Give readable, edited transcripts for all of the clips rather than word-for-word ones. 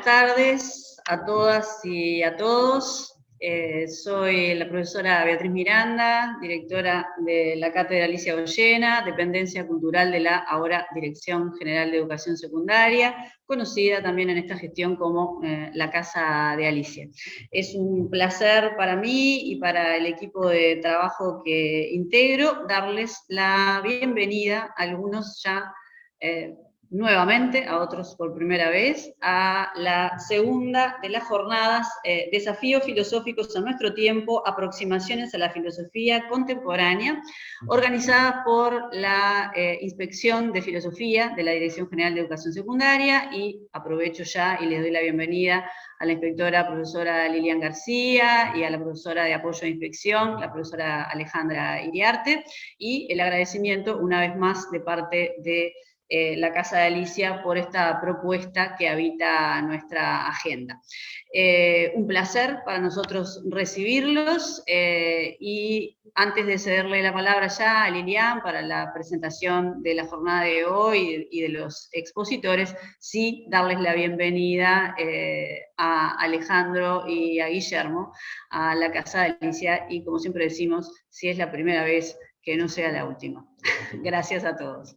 tardes a todas y a todos. Soy la profesora Beatriz Miranda, directora de la Cátedra Alicia Goyena, dependencia cultural de la ahora Dirección General de Educación Secundaria, conocida también en esta gestión como la Casa de Alicia. Es un placer para mí y para el equipo de trabajo que integro darles la bienvenida a algunos ya nuevamente, a otros por primera vez, a la segunda de las jornadas Desafíos Filosóficos a Nuestro Tiempo, Aproximaciones a la Filosofía Contemporánea, organizadas por la Inspección de Filosofía de la Dirección General de Educación Secundaria, y aprovecho ya y les doy la bienvenida a la inspectora profesora Lilian García y a la profesora de apoyo de inspección, la profesora Alejandra Iriarte, y el agradecimiento una vez más de parte de la Casa de Alicia por esta propuesta que habita nuestra agenda. Un placer para nosotros recibirlos y antes de cederle la palabra ya a Lilian para la presentación de la jornada de hoy y de los expositores, sí darles la bienvenida a Alejandro y a Guillermo a la Casa de Alicia, y como siempre decimos, si es la primera vez, que no sea la última. Gracias a todos.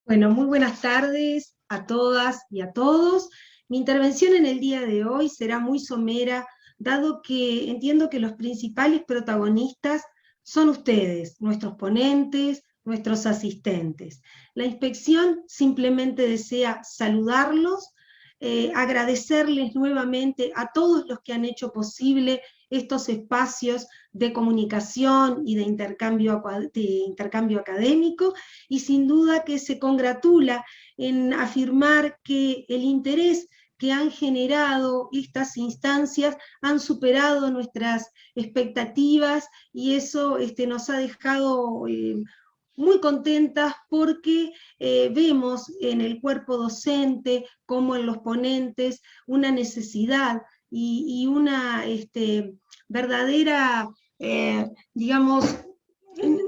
Bueno, muy buenas tardes a todas y a todos. Mi intervención en el día de hoy será muy somera, dado que entiendo que los principales protagonistas son ustedes, nuestros ponentes, nuestros asistentes. La inspección simplemente desea saludarlos, agradecerles nuevamente a todos los que han hecho posible estos espacios de comunicación y de intercambio académico, y sin duda que se congratula en afirmar que el interés que han generado estas instancias han superado nuestras expectativas, y eso nos ha dejado muy contentas, porque vemos en el cuerpo docente como en los ponentes una necesidad y una verdadera, digamos,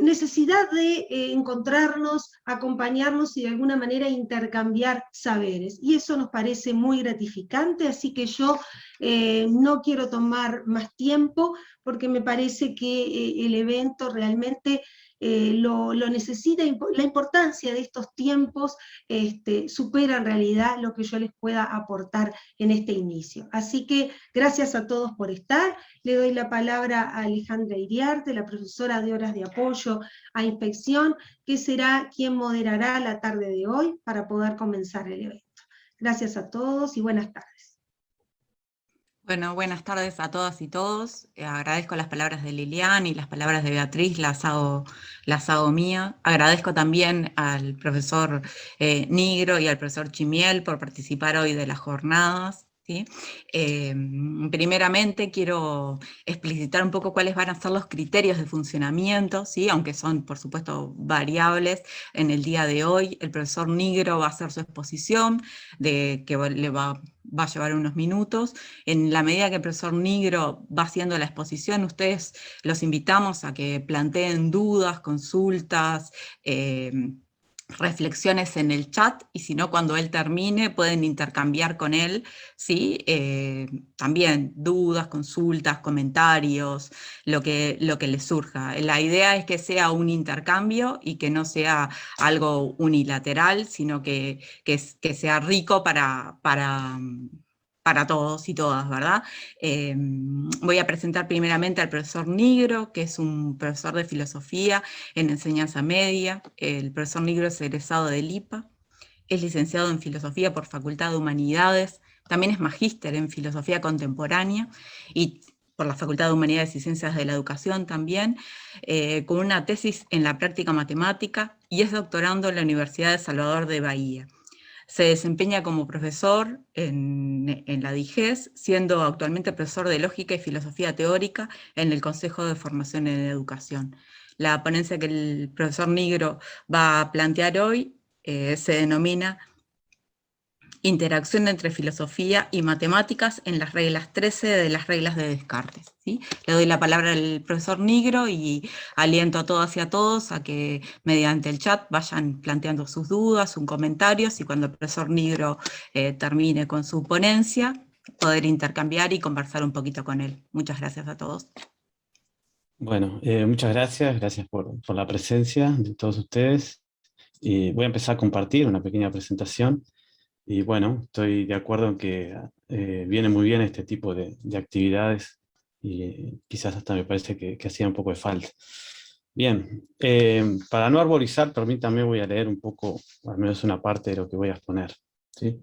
necesidad de encontrarnos, acompañarnos y de alguna manera intercambiar saberes. Y eso nos parece muy gratificante, así que yo no quiero tomar más tiempo, porque me parece que el evento realmente lo necesita. La importancia de estos tiempos supera en realidad lo que yo les pueda aportar en este inicio. Así que gracias a todos por estar. Le doy la palabra a Alejandra Iriarte, la profesora de horas de apoyo a inspección, que será quien moderará la tarde de hoy para poder comenzar el evento. Gracias a todos y buenas tardes. Bueno, buenas tardes a todas y todos. Agradezco las palabras de Lilian y las palabras de Beatriz, las hago mía. Agradezco también al profesor Nigro y al profesor Chimiel por participar hoy de las jornadas, ¿sí? Primeramente quiero explicitar un poco cuáles van a ser los criterios de funcionamiento, ¿sí? Aunque son, por supuesto, variables. En el día de hoy el profesor Nigro va a hacer su exposición, que le va a llevar unos minutos. En la medida que el profesor Nigro va haciendo la exposición, ustedes los invitamos a que planteen dudas, consultas, reflexiones en el chat, y si no, cuando él termine pueden intercambiar con él, ¿sí? También dudas, consultas, comentarios, lo que les surja. La idea es que sea un intercambio y que no sea algo unilateral, sino que sea rico para todos y todas, ¿verdad? Voy a presentar primeramente al profesor Nigro, que es un profesor de filosofía en enseñanza media. El profesor Nigro es egresado del IPA, es licenciado en filosofía por Facultad de Humanidades, también es magíster en filosofía contemporánea y por la Facultad de Humanidades y Ciencias de la Educación también, con una tesis en la práctica matemática, y es doctorando en la Universidad de Salvador de Bahía. Se desempeña como profesor en la DIGES, siendo actualmente profesor de Lógica y Filosofía Teórica en el Consejo de Formación en Educación. La ponencia que el profesor Nigro va a plantear hoy se denomina interacción entre filosofía y matemáticas en las reglas 13 de las reglas de Descartes, ¿sí? Le doy la palabra al profesor Nigro y aliento a todas y a todos a que mediante el chat vayan planteando sus dudas, sus comentarios, y cuando el profesor Nigro termine con su ponencia, poder intercambiar y conversar un poquito con él. Muchas gracias a todos. Bueno, muchas gracias, gracias por la presencia de todos ustedes. Y voy a empezar a compartir una pequeña presentación. Y bueno, estoy de acuerdo en que viene muy bien este tipo de actividades y quizás hasta me parece que hacía un poco de falta. Bien, para no arborizar, permítanme, voy a leer un poco, al menos una parte de lo que voy a exponer, ¿sí?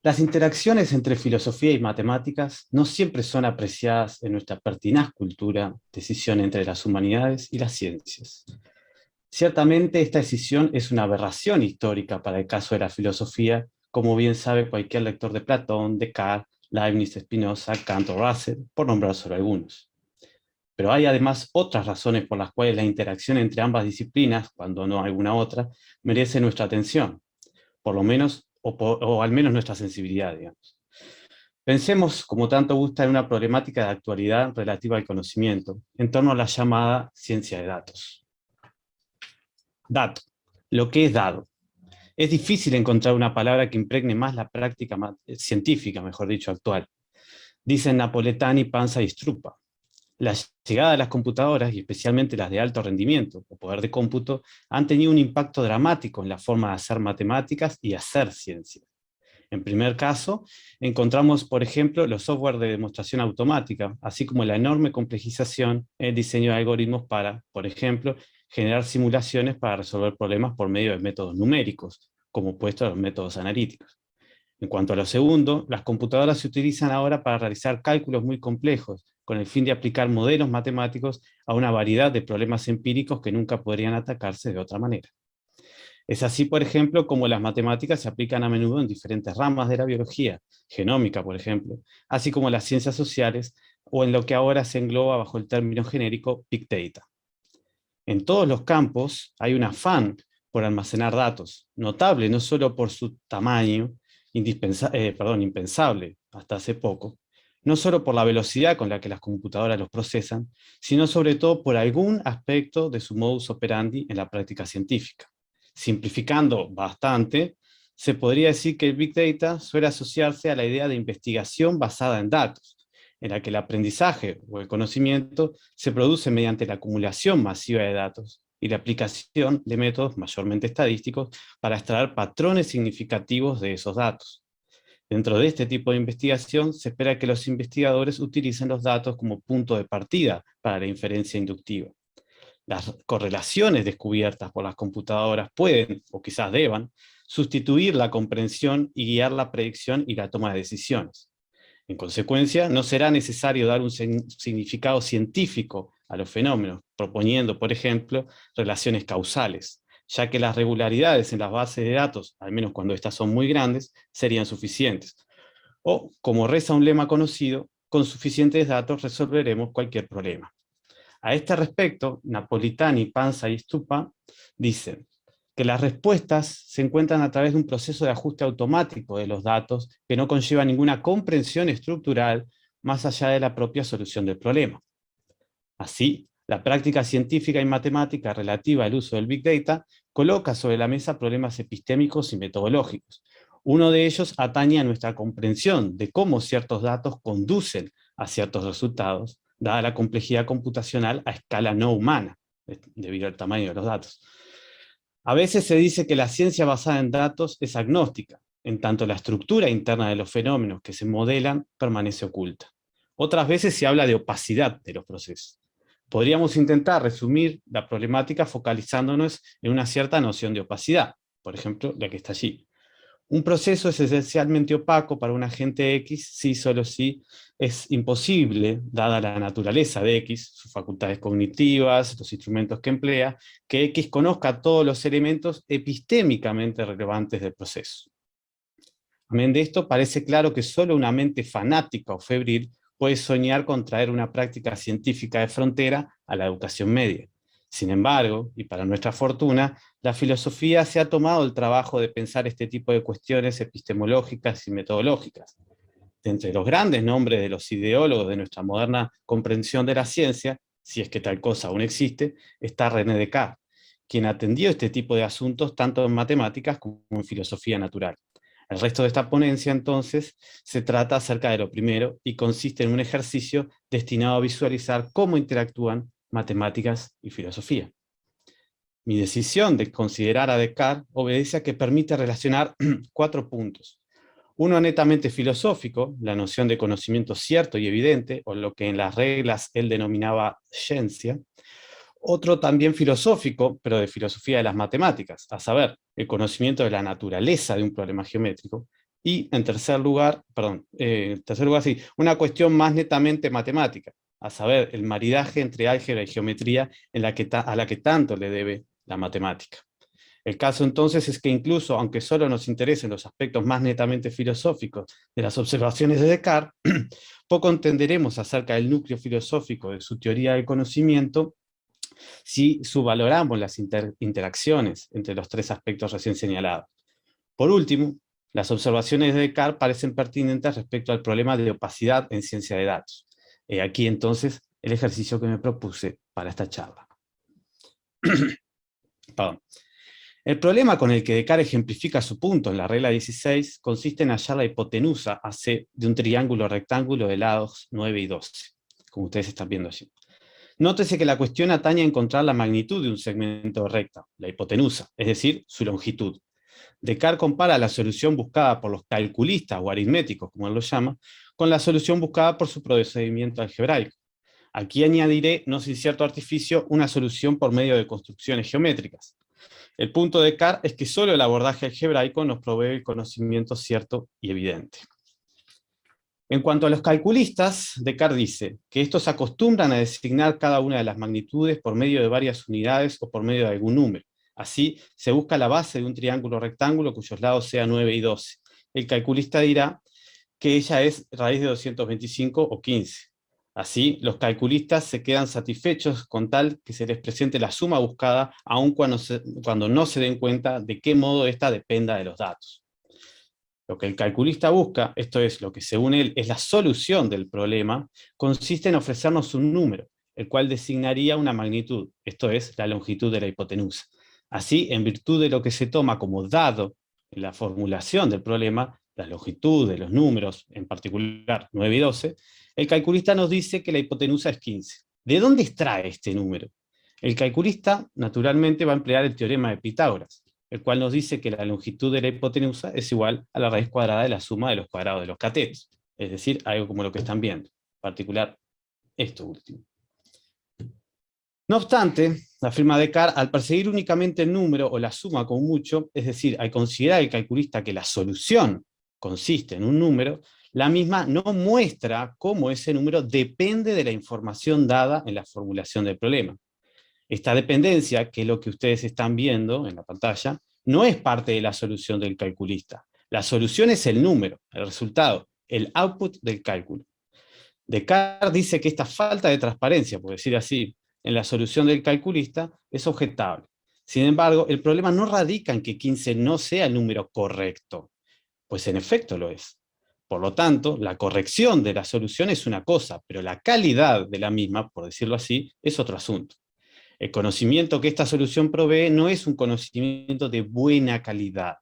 Las interacciones entre filosofía y matemáticas no siempre son apreciadas en nuestra pertinaz cultura, decisión entre las humanidades y las ciencias. Ciertamente esta decisión es una aberración histórica para el caso de la filosofía, como bien sabe cualquier lector de Platón, Descartes, Leibniz, Spinoza, Kant o Russell, por nombrar solo algunos. Pero hay además otras razones por las cuales la interacción entre ambas disciplinas, cuando no alguna otra, merece nuestra atención, por lo menos, o al menos nuestra sensibilidad, digamos. Pensemos, como tanto gusta, en una problemática de actualidad relativa al conocimiento, en torno a la llamada ciencia de datos. Dato. Lo que es dado. Es difícil encontrar una palabra que impregne más la práctica científica, mejor dicho, actual. Dicen Napoletani, Panza y Struppa. La llegada de las computadoras, y especialmente las de alto rendimiento o poder de cómputo, han tenido un impacto dramático en la forma de hacer matemáticas y hacer ciencia. En primer caso, encontramos, por ejemplo, los software de demostración automática, así como la enorme complejización en el diseño de algoritmos para, por ejemplo, generar simulaciones para resolver problemas por medio de métodos numéricos, como opuesto a los métodos analíticos. En cuanto a lo segundo, las computadoras se utilizan ahora para realizar cálculos muy complejos, con el fin de aplicar modelos matemáticos a una variedad de problemas empíricos que nunca podrían atacarse de otra manera. Es así, por ejemplo, como las matemáticas se aplican a menudo en diferentes ramas de la biología, genómica, por ejemplo, así como las ciencias sociales, o en lo que ahora se engloba bajo el término genérico Big Data. En todos los campos hay un afán por almacenar datos, notable no solo por su tamaño, impensable hasta hace poco, no solo por la velocidad con la que las computadoras los procesan, sino sobre todo por algún aspecto de su modus operandi en la práctica científica. Simplificando bastante, se podría decir que el Big Data suele asociarse a la idea de investigación basada en datos, en la que el aprendizaje o el conocimiento se produce mediante la acumulación masiva de datos y la aplicación de métodos mayormente estadísticos para extraer patrones significativos de esos datos. Dentro de este tipo de investigación, se espera que los investigadores utilicen los datos como punto de partida para la inferencia inductiva. Las correlaciones descubiertas por las computadoras pueden, o quizás deban, sustituir la comprensión y guiar la predicción y la toma de decisiones. En consecuencia, no será necesario dar un significado científico a los fenómenos, proponiendo, por ejemplo, relaciones causales, ya que las regularidades en las bases de datos, al menos cuando estas son muy grandes, serían suficientes. O, como reza un lema conocido, con suficientes datos resolveremos cualquier problema. A este respecto, Napoletani, Panza y Struppa dicen que las respuestas se encuentran a través de un proceso de ajuste automático de los datos que no conlleva ninguna comprensión estructural más allá de la propia solución del problema. Así, la práctica científica y matemática relativa al uso del Big Data coloca sobre la mesa problemas epistémicos y metodológicos. Uno de ellos atañe a nuestra comprensión de cómo ciertos datos conducen a ciertos resultados, dada la complejidad computacional a escala no humana, debido al tamaño de los datos. A veces se dice que la ciencia basada en datos es agnóstica, en tanto la estructura interna de los fenómenos que se modelan permanece oculta. Otras veces se habla de opacidad de los procesos. Podríamos intentar resumir la problemática focalizándonos en una cierta noción de opacidad, por ejemplo, la que está allí. Un proceso es esencialmente opaco para un agente X si solo si es imposible, dada la naturaleza de X, sus facultades cognitivas, los instrumentos que emplea, que X conozca todos los elementos epistémicamente relevantes del proceso. Amén de esto, parece claro que solo una mente fanática o febril puede soñar con traer una práctica científica de frontera a la educación media. Sin embargo, y para nuestra fortuna, la filosofía se ha tomado el trabajo de pensar este tipo de cuestiones epistemológicas y metodológicas. De entre los grandes nombres de los ideólogos de nuestra moderna comprensión de la ciencia, si es que tal cosa aún existe, está René Descartes, quien atendió este tipo de asuntos tanto en matemáticas como en filosofía natural. El resto de esta ponencia, entonces, se trata acerca de lo primero y consiste en un ejercicio destinado a visualizar cómo interactúan matemáticas y filosofía. Mi decisión de considerar a Descartes obedece a que permite relacionar 4 puntos. Uno netamente filosófico, la noción de conocimiento cierto y evidente, o lo que en las reglas él denominaba ciencia. Otro también filosófico, pero de filosofía de las matemáticas, a saber, el conocimiento de la naturaleza de un problema geométrico. Y en tercer lugar, sí, una cuestión más netamente matemática, a saber, el maridaje entre álgebra y geometría a la que tanto le debe la matemática. El caso entonces es que incluso, aunque solo nos interesen los aspectos más netamente filosóficos de las observaciones de Descartes, poco entenderemos acerca del núcleo filosófico de su teoría del conocimiento si subvaloramos las interacciones entre los 3 aspectos recién señalados. Por último, las observaciones de Descartes parecen pertinentes respecto al problema de opacidad en ciencia de datos. Aquí entonces el ejercicio que me propuse para esta charla. Perdón. El problema con el que Descartes ejemplifica su punto en la regla 16 consiste en hallar la hipotenusa AC de un triángulo rectángulo de lados 9 y 12, como ustedes están viendo allí. Nótese que la cuestión atañe a encontrar la magnitud de un segmento recta, la hipotenusa, es decir, su longitud. Descartes compara la solución buscada por los calculistas o aritméticos, como él lo llama, con la solución buscada por su procedimiento algebraico. Aquí añadiré, no sin cierto artificio, una solución por medio de construcciones geométricas. El punto de Descartes es que solo el abordaje algebraico nos provee el conocimiento cierto y evidente. En cuanto a los calculistas, Descartes dice que estos acostumbran a designar cada una de las magnitudes por medio de varias unidades o por medio de algún número. Así, se busca la base de un triángulo rectángulo cuyos lados sean 9 y 12. El calculista dirá que ella es raíz de 225 o 15. Así, los calculistas se quedan satisfechos con tal que se les presente la suma buscada, aun cuando no se den cuenta de qué modo ésta dependa de los datos. Lo que el calculista busca, esto es, lo que según él es la solución del problema, consiste en ofrecernos un número, el cual designaría una magnitud, esto es, la longitud de la hipotenusa. Así, en virtud de lo que se toma como dado en la formulación del problema, la longitud de los números, en particular 9 y 12, el calculista nos dice que la hipotenusa es 15. ¿De dónde extrae este número? El calculista, naturalmente, va a emplear el teorema de Pitágoras, el cual nos dice que la longitud de la hipotenusa es igual a la raíz cuadrada de la suma de los cuadrados de los catetos, es decir, algo como lo que están viendo, en particular esto último. No obstante, afirma Descartes, al perseguir únicamente el número o la suma con mucho, es decir, al considerar el calculista que la solución consiste en un número, la misma no muestra cómo ese número depende de la información dada en la formulación del problema. Esta dependencia, que es lo que ustedes están viendo en la pantalla, no es parte de la solución del calculista. La solución es el número, el resultado, el output del cálculo. Descartes dice que esta falta de transparencia, por decir así, en la solución del calculista es objetable. Sin embargo, el problema no radica en que 15 no sea el número correcto, pues en efecto lo es. Por lo tanto, la corrección de la solución es una cosa, pero la calidad de la misma, por decirlo así, es otro asunto. El conocimiento que esta solución provee no es un conocimiento de buena calidad,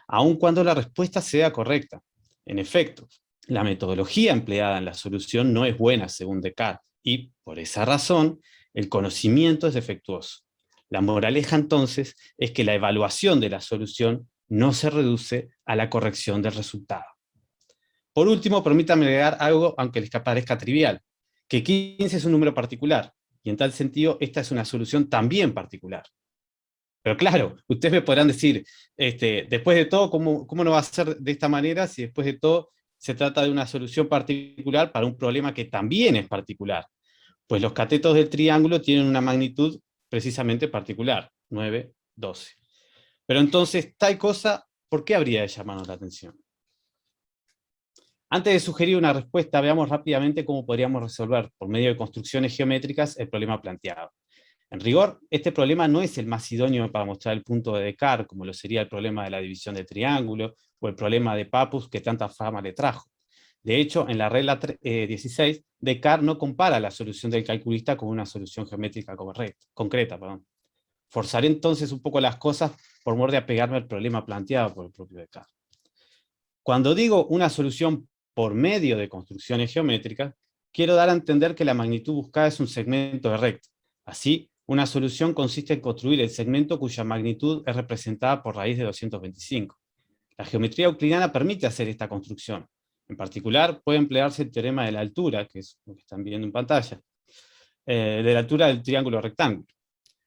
aun cuando la respuesta sea correcta. En efecto, la metodología empleada en la solución no es buena, según Descartes, y, por esa razón, el conocimiento es defectuoso. La moraleja, entonces, es que la evaluación de la solución no se reduce a la corrección del resultado. Por último, permítanme agregar algo, aunque les parezca trivial, que 15 es un número particular, y en tal sentido, esta es una solución también particular. Pero claro, ustedes me podrán decir, después de todo, ¿cómo no va a ser de esta manera si después de todo se trata de una solución particular para un problema que también es particular? Pues los catetos del triángulo tienen una magnitud precisamente particular, 9, 12. Pero entonces, tal cosa, ¿por qué habría de llamarnos la atención? Antes de sugerir una respuesta, veamos rápidamente cómo podríamos resolver, por medio de construcciones geométricas, el problema planteado. En rigor, este problema no es el más idóneo para mostrar el punto de Descartes, como lo sería el problema de la división de triángulo, o el problema de Pappus que tanta fama le trajo. De hecho, en la regla 16, Descartes no compara la solución del calculista con una solución geométrica concreta. Forzaré entonces un poco las cosas por mor de apegarme al problema planteado por el propio Descartes. Cuando digo una solución por medio de construcciones geométricas, quiero dar a entender que la magnitud buscada es un segmento de recta. Así, una solución consiste en construir el segmento cuya magnitud es representada por raíz de 225. La geometría euclidiana permite hacer esta construcción. En particular, puede emplearse el teorema de la altura, que es lo que están viendo en pantalla, de la altura del triángulo rectángulo.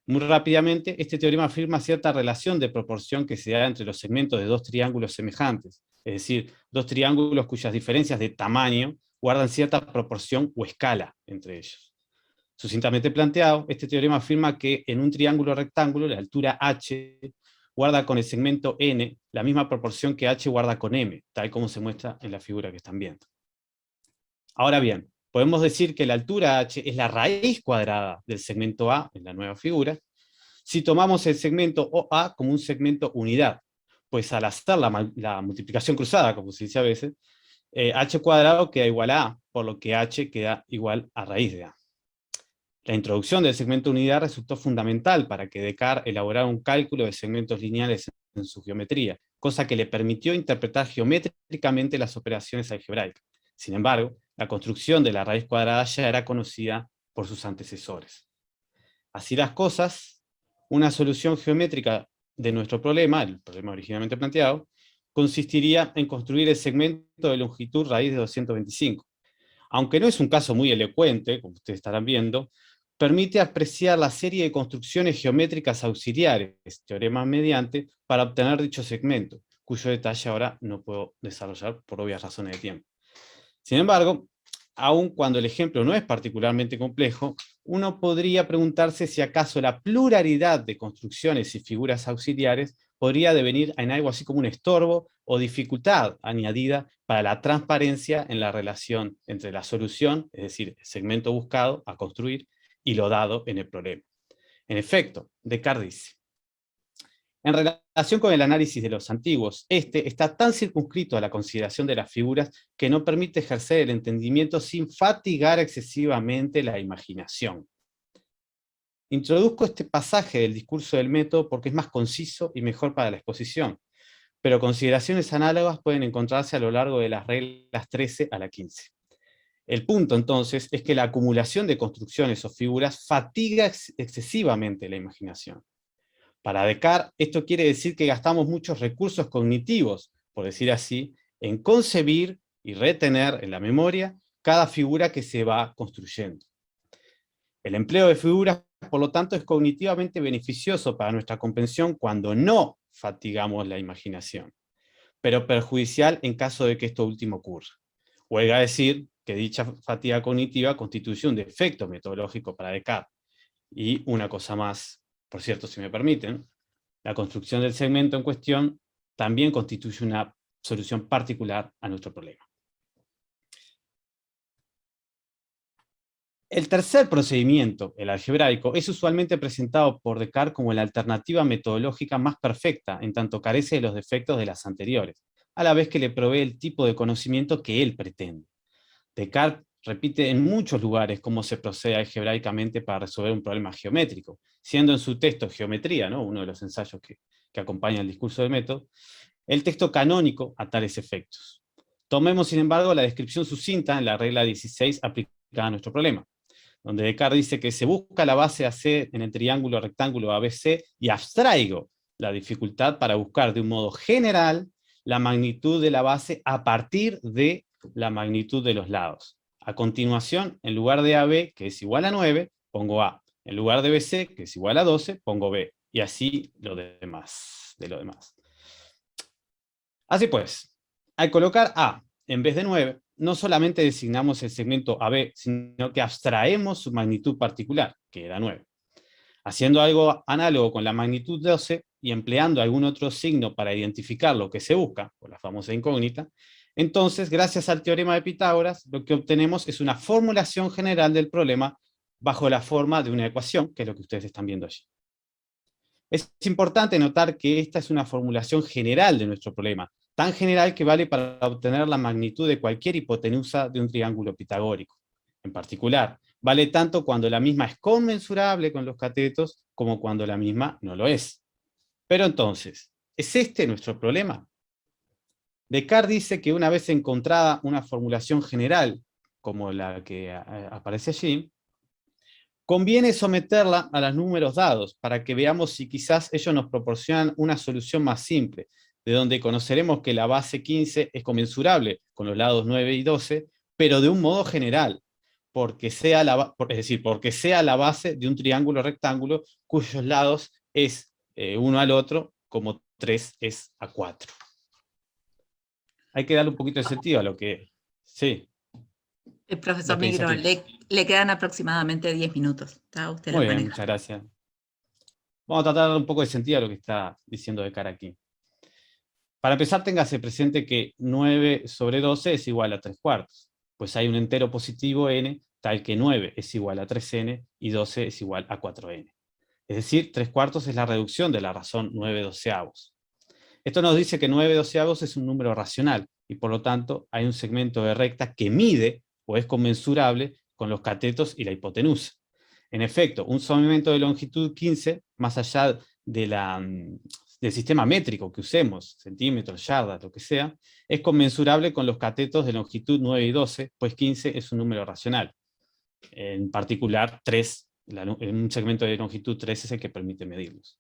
Muy rápidamente, este teorema afirma cierta relación de proporción que se da entre los segmentos de dos triángulos semejantes, es decir, dos triángulos cuyas diferencias de tamaño guardan cierta proporción o escala entre ellos. Sucintamente planteado, este teorema afirma que en un triángulo rectángulo la altura h guarda con el segmento n la misma proporción que h guarda con m, tal como se muestra en la figura que están viendo. Ahora bien, podemos decir que la altura h es la raíz cuadrada del segmento a, en la nueva figura, si tomamos el segmento OA como un segmento unidad, pues al hacer la multiplicación cruzada, como se dice a veces, h cuadrado queda igual a a, por lo que h queda igual a raíz de a. La introducción del segmento unidad resultó fundamental para que Descartes elaborara un cálculo de segmentos lineales en su geometría, cosa que le permitió interpretar geométricamente las operaciones algebraicas. Sin embargo, la construcción de la raíz cuadrada ya era conocida por sus antecesores. Así las cosas, una solución geométrica de nuestro problema, el problema originalmente planteado, consistiría en construir el segmento de longitud raíz de 225. Aunque no es un caso muy elocuente, como ustedes estarán viendo, permite apreciar la serie de construcciones geométricas auxiliares, teoremas mediante, para obtener dicho segmento, cuyo detalle ahora no puedo desarrollar por obvias razones de tiempo. Sin embargo, aun cuando el ejemplo no es particularmente complejo, uno podría preguntarse si acaso la pluralidad de construcciones y figuras auxiliares podría devenir en algo así como un estorbo o dificultad añadida para la transparencia en la relación entre la solución, es decir, el segmento buscado a construir, y lo dado en el problema. En efecto, Descartes dice: en relación con el análisis de los antiguos, este está tan circunscrito a la consideración de las figuras que no permite ejercer el entendimiento sin fatigar excesivamente la imaginación. Introduzco este pasaje del discurso del método porque es más conciso y mejor para la exposición, pero consideraciones análogas pueden encontrarse a lo largo de las reglas 13 a la 15. El punto, entonces, es que la acumulación de construcciones o figuras fatiga excesivamente la imaginación. Para Descartes, esto quiere decir que gastamos muchos recursos cognitivos, por decir así, en concebir y retener en la memoria cada figura que se va construyendo. El empleo de figuras, por lo tanto, es cognitivamente beneficioso para nuestra comprensión cuando no fatigamos la imaginación, pero perjudicial en caso de que esto último ocurra. Huelga decir que dicha fatiga cognitiva constituye un defecto metodológico para Descartes. Y una cosa más, por cierto, si me permiten, la construcción del segmento en cuestión también constituye una solución particular a nuestro problema. El tercer procedimiento, el algebraico, es usualmente presentado por Descartes como la alternativa metodológica más perfecta, en tanto carece de los defectos de las anteriores, a la vez que le provee el tipo de conocimiento que él pretende. Descartes repite en muchos lugares cómo se procede algebraicamente para resolver un problema geométrico, siendo en su texto Geometría, ¿no?, uno de los ensayos que acompaña el discurso del método, el texto canónico a tales efectos. Tomemos, sin embargo, la descripción sucinta en la regla 16 aplicada a nuestro problema, donde Descartes dice que se busca la base AC en el triángulo rectángulo ABC y abstraigo la dificultad para buscar de un modo general la magnitud de la base a partir de la magnitud de los lados. A continuación, en lugar de AB, que es igual a 9, pongo A. En lugar de BC, que es igual a 12, pongo B. Y así lo demás. Así pues, al colocar A en vez de 9, no solamente designamos el segmento AB, sino que abstraemos su magnitud particular, que era 9. Haciendo algo análogo con la magnitud 12 y empleando algún otro signo para identificar lo que se busca, por la famosa incógnita, entonces, gracias al teorema de Pitágoras, lo que obtenemos es una formulación general del problema bajo la forma de una ecuación, que es lo que ustedes están viendo allí. Es importante notar que esta es una formulación general de nuestro problema, tan general que vale para obtener la magnitud de cualquier hipotenusa de un triángulo pitagórico. En particular, vale tanto cuando la misma es conmensurable con los catetos como cuando la misma no lo es. Pero entonces, ¿es este nuestro problema? Descartes dice que una vez encontrada una formulación general, como la que aparece allí, conviene someterla a los números dados para que veamos si quizás ellos nos proporcionan una solución más simple, de donde conoceremos que la base 15 es conmensurable con los lados 9 y 12, pero de un modo general, porque sea es decir, porque sea la base de un triángulo rectángulo cuyos lados es uno al otro, como 3 es a 4. Hay que darle un poquito de sentido a lo que... Sí. El profesor Nigro, le quedan aproximadamente 10 minutos. ¿Está? Usted Muy lo bien, maneja. muchas gracias. Vamos a tratar de dar un poco de sentido a lo que está diciendo Descartes aquí. Para empezar, téngase presente que 9 sobre 12 es igual a 3 cuartos, pues hay un entero positivo n, tal que 9 es igual a 3n y 12 es igual a 4n. Es decir, 3 cuartos es la reducción de la razón 9 doceavos. Esto nos dice que 9 doceavos es un número racional, y por lo tanto hay un segmento de recta que mide o es conmensurable con los catetos y la hipotenusa. En efecto, un segmento de longitud 15, más allá de del sistema métrico que usemos, centímetros, yardas, lo que sea, es conmensurable con los catetos de longitud 9 y 12, pues 15 es un número racional. En particular, 3, en un segmento de longitud 3 es el que permite medirlos.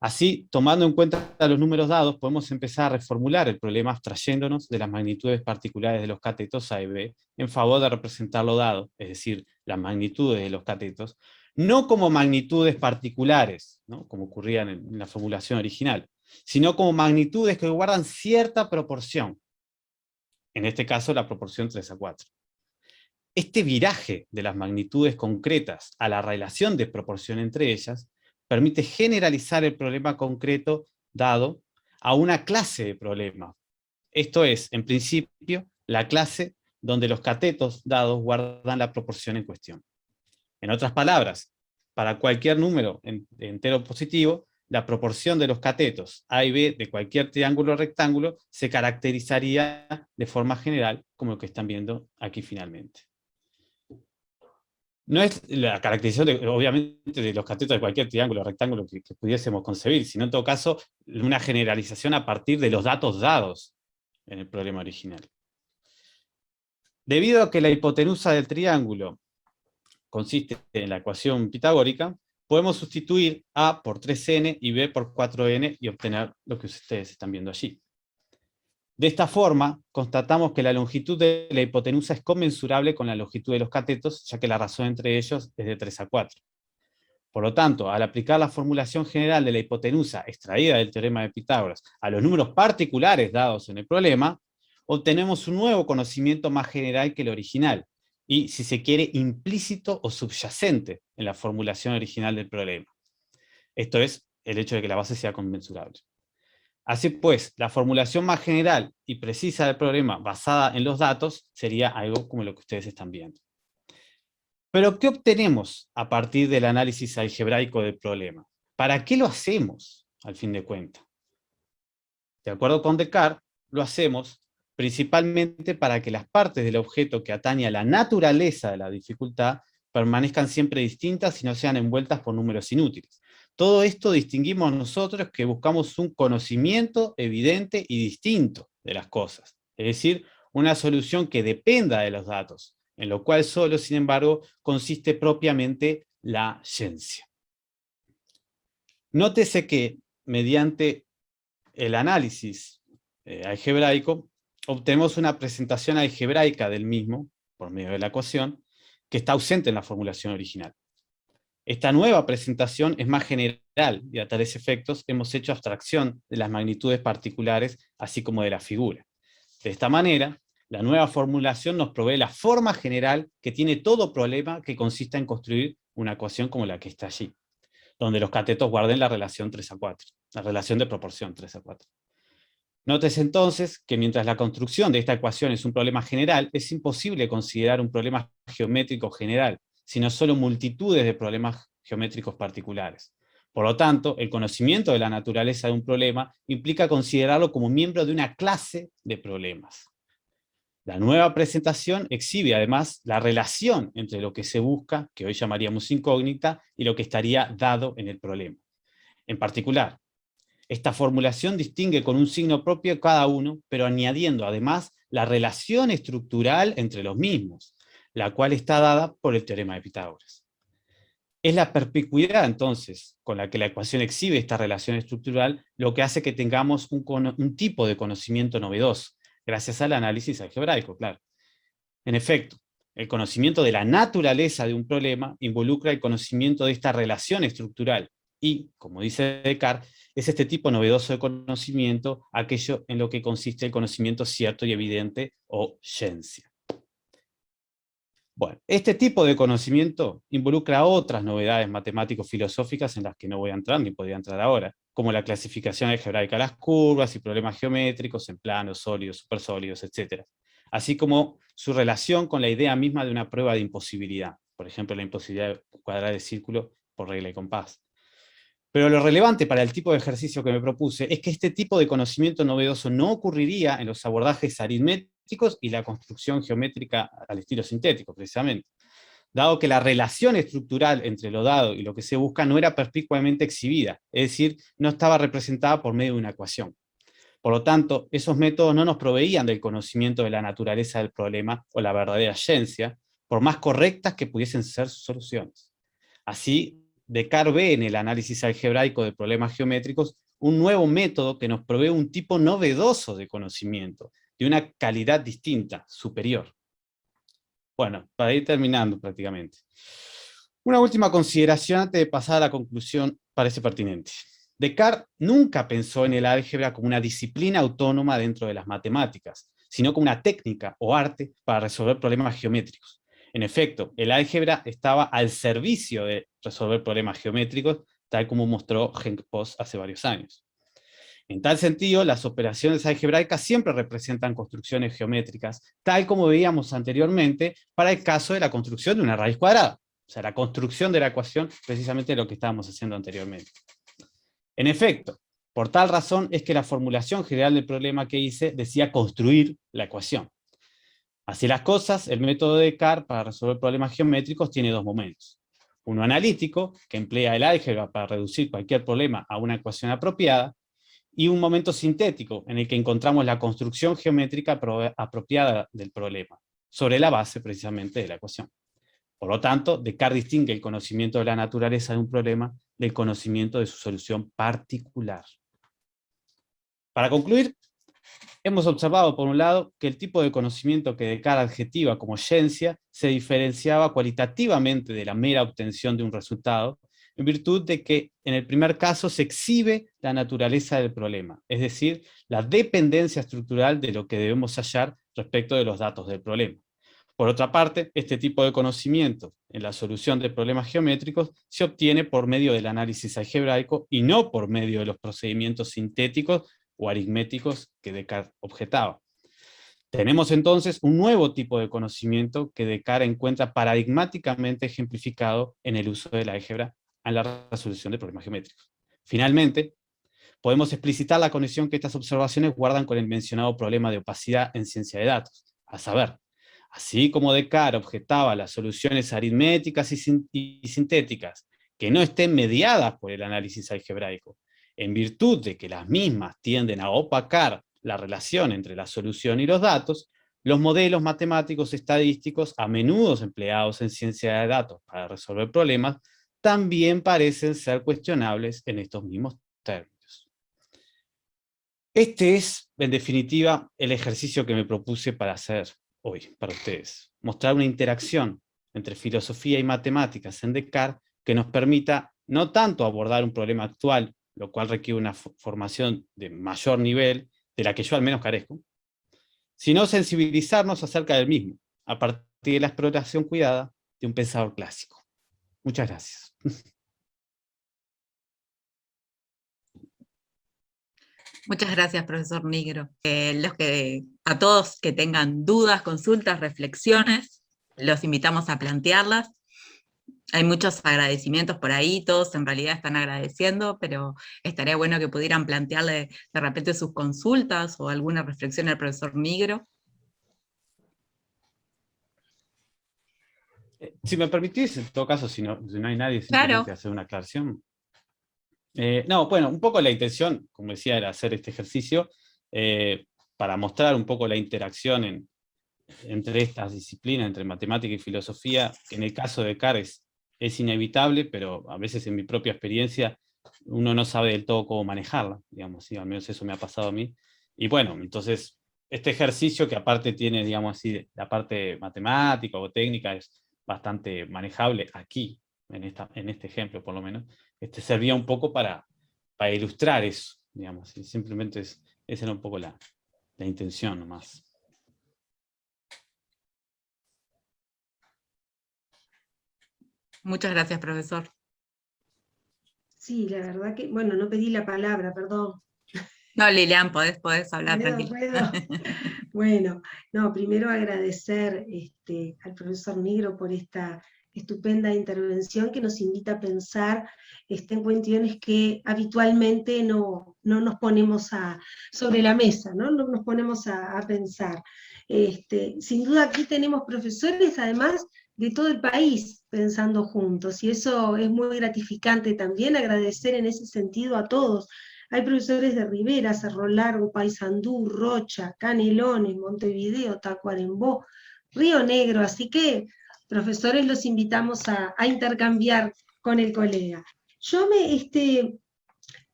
Así, tomando en cuenta los números dados, podemos empezar a reformular el problema abstrayéndonos de las magnitudes particulares de los catetos A y B en favor de representar lo dado, es decir, las magnitudes de los catetos, no como magnitudes particulares, ¿no?, como ocurría en la formulación original, sino como magnitudes que guardan cierta proporción, en este caso la proporción 3 a 4. Este viraje de las magnitudes concretas a la relación de proporción entre ellas permite generalizar el problema concreto dado a una clase de problema. Esto es, en principio, la clase donde los catetos dados guardan la proporción en cuestión. En otras palabras, para cualquier número entero positivo, la proporción de los catetos A y B de cualquier triángulo rectángulo se caracterizaría de forma general como lo que están viendo aquí finalmente. No es la caracterización, obviamente, de los catetos de cualquier triángulo o rectángulo que pudiésemos concebir, sino en todo caso una generalización a partir de los datos dados en el problema original. Debido a que la hipotenusa del triángulo consiste en la ecuación pitagórica, podemos sustituir A por 3n y B por 4n y obtener lo que ustedes están viendo allí. De esta forma, constatamos que la longitud de la hipotenusa es conmensurable con la longitud de los catetos, ya que la razón entre ellos es de 3 a 4. Por lo tanto, al aplicar la formulación general de la hipotenusa extraída del teorema de Pitágoras a los números particulares dados en el problema, obtenemos un nuevo conocimiento más general que el original, y, si se quiere, implícito o subyacente en la formulación original del problema. Esto es, el hecho de que la base sea conmensurable. Así pues, la formulación más general y precisa del problema basada en los datos sería algo como lo que ustedes están viendo. Pero, ¿qué obtenemos a partir del análisis algebraico del problema? ¿Para qué lo hacemos, al fin de cuentas? De acuerdo con Descartes, lo hacemos principalmente para que las partes del objeto que atañe a la naturaleza de la dificultad permanezcan siempre distintas y no sean envueltas por números inútiles. Todo esto distinguimos nosotros que buscamos un conocimiento evidente y distinto de las cosas, es decir, una solución que dependa de los datos, en lo cual solo, sin embargo, consiste propiamente la ciencia. Nótese que, mediante el análisis algebraico, obtenemos una presentación algebraica del mismo, por medio de la ecuación, que está ausente en la formulación original. Esta nueva presentación es más general, y a tales efectos hemos hecho abstracción de las magnitudes particulares, así como de la figura. De esta manera, la nueva formulación nos provee la forma general que tiene todo problema que consista en construir una ecuación como la que está allí, donde los catetos guarden la relación 3 a 4, la relación de proporción 3 a 4. Nótese entonces que mientras la construcción de esta ecuación es un problema general, es imposible considerar un problema geométrico general, sino solo multitudes de problemas geométricos particulares. Por lo tanto, el conocimiento de la naturaleza de un problema implica considerarlo como miembro de una clase de problemas. La nueva presentación exhibe además la relación entre lo que se busca, que hoy llamaríamos incógnita, y lo que estaría dado en el problema. En particular, esta formulación distingue con un signo propio cada uno, pero añadiendo además la relación estructural entre los mismos, la cual está dada por el teorema de Pitágoras. Es la perspicuidad, entonces, con la que la ecuación exhibe esta relación estructural, lo que hace que tengamos un tipo de conocimiento novedoso, gracias al análisis algebraico, claro. En efecto, el conocimiento de la naturaleza de un problema involucra el conocimiento de esta relación estructural, y, como dice Descartes, es este tipo novedoso de conocimiento aquello en lo que consiste el conocimiento cierto y evidente, o ciencia. Bueno, este tipo de conocimiento involucra otras novedades matemático-filosóficas en las que no voy a entrar, ni podría entrar ahora, como la clasificación algebraica de las curvas y problemas geométricos en planos, sólidos, supersólidos, etc. Así como su relación con la idea misma de una prueba de imposibilidad, por ejemplo, la imposibilidad de cuadrar el círculo por regla y compás. Pero lo relevante para el tipo de ejercicio que me propuse es que este tipo de conocimiento novedoso no ocurriría en los abordajes aritméticos y la construcción geométrica al estilo sintético, precisamente, dado que la relación estructural entre lo dado y lo que se busca no era perspicuamente exhibida, es decir, no estaba representada por medio de una ecuación. Por lo tanto, esos métodos no nos proveían del conocimiento de la naturaleza del problema o la verdadera ciencia, por más correctas que pudiesen ser sus soluciones. Así, Descartes ve en el análisis algebraico de problemas geométricos un nuevo método que nos provee un tipo novedoso de conocimiento, de una calidad distinta, superior. Bueno, para ir terminando prácticamente. Una última consideración antes de pasar a la conclusión parece pertinente. Descartes nunca pensó en el álgebra como una disciplina autónoma dentro de las matemáticas, sino como una técnica o arte para resolver problemas geométricos. En efecto, el álgebra estaba al servicio de resolver problemas geométricos, tal como mostró Henk Post hace varios años. En tal sentido, las operaciones algebraicas siempre representan construcciones geométricas, tal como veíamos anteriormente para el caso de la construcción de una raíz cuadrada. O sea, la construcción de la ecuación, precisamente lo que estábamos haciendo anteriormente. En efecto, por tal razón es que la formulación general del problema que hice decía construir la ecuación. Así las cosas, el método de Descartes para resolver problemas geométricos tiene dos momentos. Uno analítico, que emplea el álgebra para reducir cualquier problema a una ecuación apropiada, y un momento sintético, en el que encontramos la construcción geométrica apropiada del problema, sobre la base precisamente de la ecuación. Por lo tanto, Descartes distingue el conocimiento de la naturaleza de un problema del conocimiento de su solución particular. Para concluir, hemos observado, por un lado, que el tipo de conocimiento que Descartes adjetiva como ciencia se diferenciaba cualitativamente de la mera obtención de un resultado, en virtud de que en el primer caso se exhibe la naturaleza del problema, es decir, la dependencia estructural de lo que debemos hallar respecto de los datos del problema. Por otra parte, este tipo de conocimiento en la solución de problemas geométricos se obtiene por medio del análisis algebraico y no por medio de los procedimientos sintéticos o aritméticos que Descartes objetaba. Tenemos entonces un nuevo tipo de conocimiento que Descartes encuentra paradigmáticamente ejemplificado en el uso del álgebra en la resolución de problemas geométricos. Finalmente, podemos explicitar la conexión que estas observaciones guardan con el mencionado problema de opacidad en ciencia de datos, a saber, así como Descartes objetaba las soluciones aritméticas y sintéticas que no estén mediadas por el análisis algebraico, en virtud de que las mismas tienden a opacar la relación entre la solución y los datos, los modelos matemáticos estadísticos a menudo empleados en ciencia de datos para resolver problemas también parecen ser cuestionables en estos mismos términos. Este es, en definitiva, el ejercicio que me propuse para hacer hoy, para ustedes. Mostrar una interacción entre filosofía y matemáticas en Descartes que nos permita no tanto abordar un problema actual, lo cual requiere una formación de mayor nivel, de la que yo al menos carezco, sino sensibilizarnos acerca del mismo, a partir de la exploración cuidada de un pensador clásico. Muchas gracias. Muchas gracias, profesor Nigro. A todos que tengan dudas, consultas, reflexiones, los invitamos a plantearlas. Hay muchos agradecimientos por ahí, todos en realidad están agradeciendo, pero estaría bueno que pudieran plantearle de repente sus consultas o alguna reflexión al profesor Nigro. Si me permitís, en todo caso, si no hay nadie, Claro. simplemente hacer una aclaración. No, bueno, un poco la intención, como decía, era hacer este ejercicio para mostrar un poco la interacción entre estas disciplinas, entre matemática y filosofía, que en el caso de Descartes es inevitable, pero a veces en mi propia experiencia uno no sabe del todo cómo manejarla, digamos, ¿sí? Al menos eso me ha pasado a mí. Y bueno, entonces, este ejercicio que aparte tiene, digamos así, la parte matemática o técnica es bastante manejable aquí, en este ejemplo por lo menos, servía un poco para ilustrar eso, digamos, y simplemente esa era un poco la intención nomás. Muchas gracias, profesor. Sí, la verdad que, bueno, no pedí la palabra, perdón. No, Lilian, podés hablar, tranquila. ¿Puedo? Bueno, no, primero agradecer al profesor Nigro por esta estupenda intervención que nos invita a pensar en cuestiones que habitualmente no nos ponemos sobre la mesa, ¿no? No nos ponemos a pensar. Sin duda aquí tenemos profesores, además, de todo el país pensando juntos, y eso es muy gratificante también, agradecer en ese sentido a todos. Hay profesores de Rivera, Cerro Largo, Paysandú, Rocha, Canelones, Montevideo, Tacuarembó, Río Negro, así que profesores los invitamos a intercambiar con el colega. Yo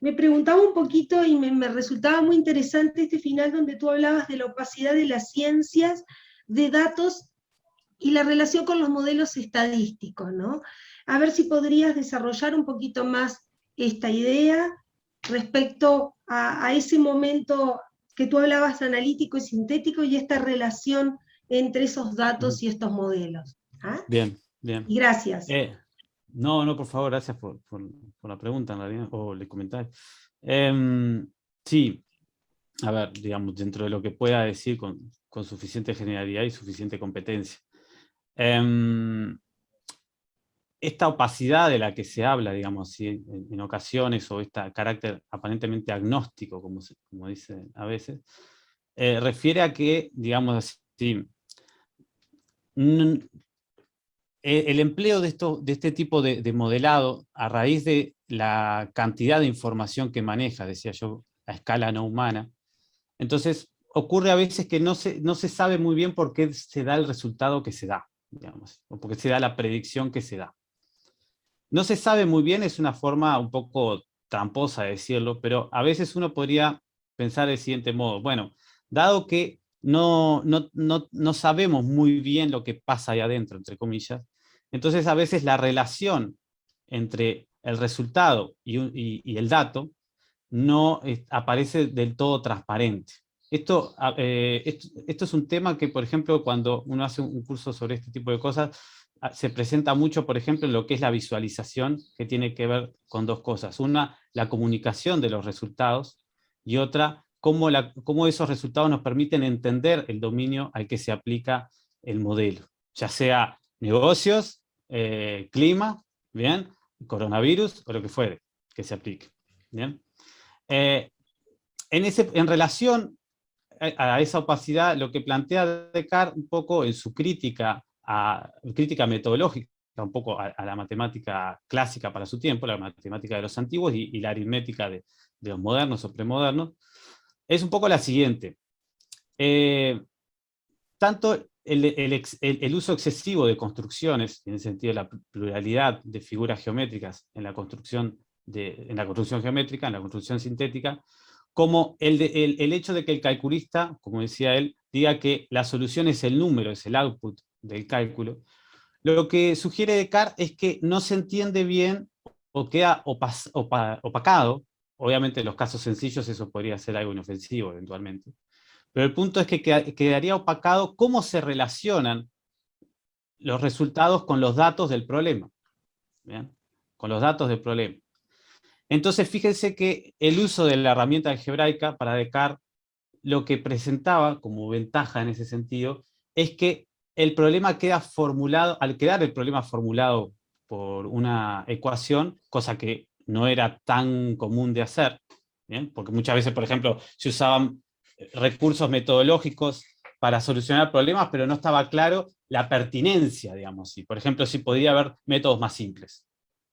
me preguntaba un poquito y me resultaba muy interesante este final donde tú hablabas de la opacidad de las ciencias, de datos y la relación con los modelos estadísticos, ¿no? A ver si podrías desarrollar un poquito más esta idea respecto a ese momento que tú hablabas analítico y sintético y esta relación entre esos datos y estos modelos. ¿Ah? Bien, bien. Y gracias. No, por favor, gracias por la pregunta en realidad, o el comentario. Sí, a ver, digamos, dentro de lo que pueda decir con suficiente generalidad y suficiente competencia. Esta opacidad de la que se habla, digamos, ¿sí? en ocasiones, o este carácter aparentemente agnóstico, como dicen a veces, refiere a que, digamos así, el empleo de este tipo de modelado, a raíz de la cantidad de información que maneja, decía yo, a escala no humana, entonces ocurre a veces que no se sabe muy bien por qué se da el resultado que se da, digamos, o por qué se da la predicción que se da. No se sabe muy bien, es una forma un poco tramposa de decirlo, pero a veces uno podría pensar del siguiente modo: bueno, dado que no sabemos muy bien lo que pasa ahí adentro, entre comillas, entonces a veces la relación entre el resultado y el dato no aparece del todo transparente. Esto es un tema que, por ejemplo, cuando uno hace un curso sobre este tipo de cosas, se presenta mucho, por ejemplo, en lo que es la visualización, que tiene que ver con dos cosas. Una, la comunicación de los resultados, y otra, cómo esos resultados nos permiten entender el dominio al que se aplica el modelo, ya sea negocios, clima, ¿bien? Coronavirus o lo que fuere que se aplique, ¿bien? En relación a esa opacidad, lo que plantea Descartes un poco en su crítica metodológica, un poco a la matemática clásica para su tiempo, la matemática de los antiguos y la aritmética de los modernos o premodernos, es un poco la siguiente. Tanto el uso excesivo de construcciones, en el sentido de la pluralidad de figuras geométricas en la construcción geométrica, en la construcción sintética, como el hecho de que el calculista, como decía él, diga que la solución es el número, es el output del cálculo, lo que sugiere Descartes es que no se entiende bien o queda opacado. Obviamente en los casos sencillos eso podría ser algo inofensivo eventualmente, pero el punto es que quedaría opacado cómo se relacionan los resultados con los datos del problema. ¿Bien? Con los datos del problema. Entonces fíjense que el uso de la herramienta algebraica para Descartes lo que presentaba como ventaja en ese sentido es que el problema queda formulado, al quedar el problema formulado por una ecuación, cosa que no era tan común de hacer, ¿bien? Porque muchas veces, por ejemplo, se usaban recursos metodológicos para solucionar problemas, pero no estaba claro la pertinencia, digamos. Por ejemplo, si podía haber métodos más simples.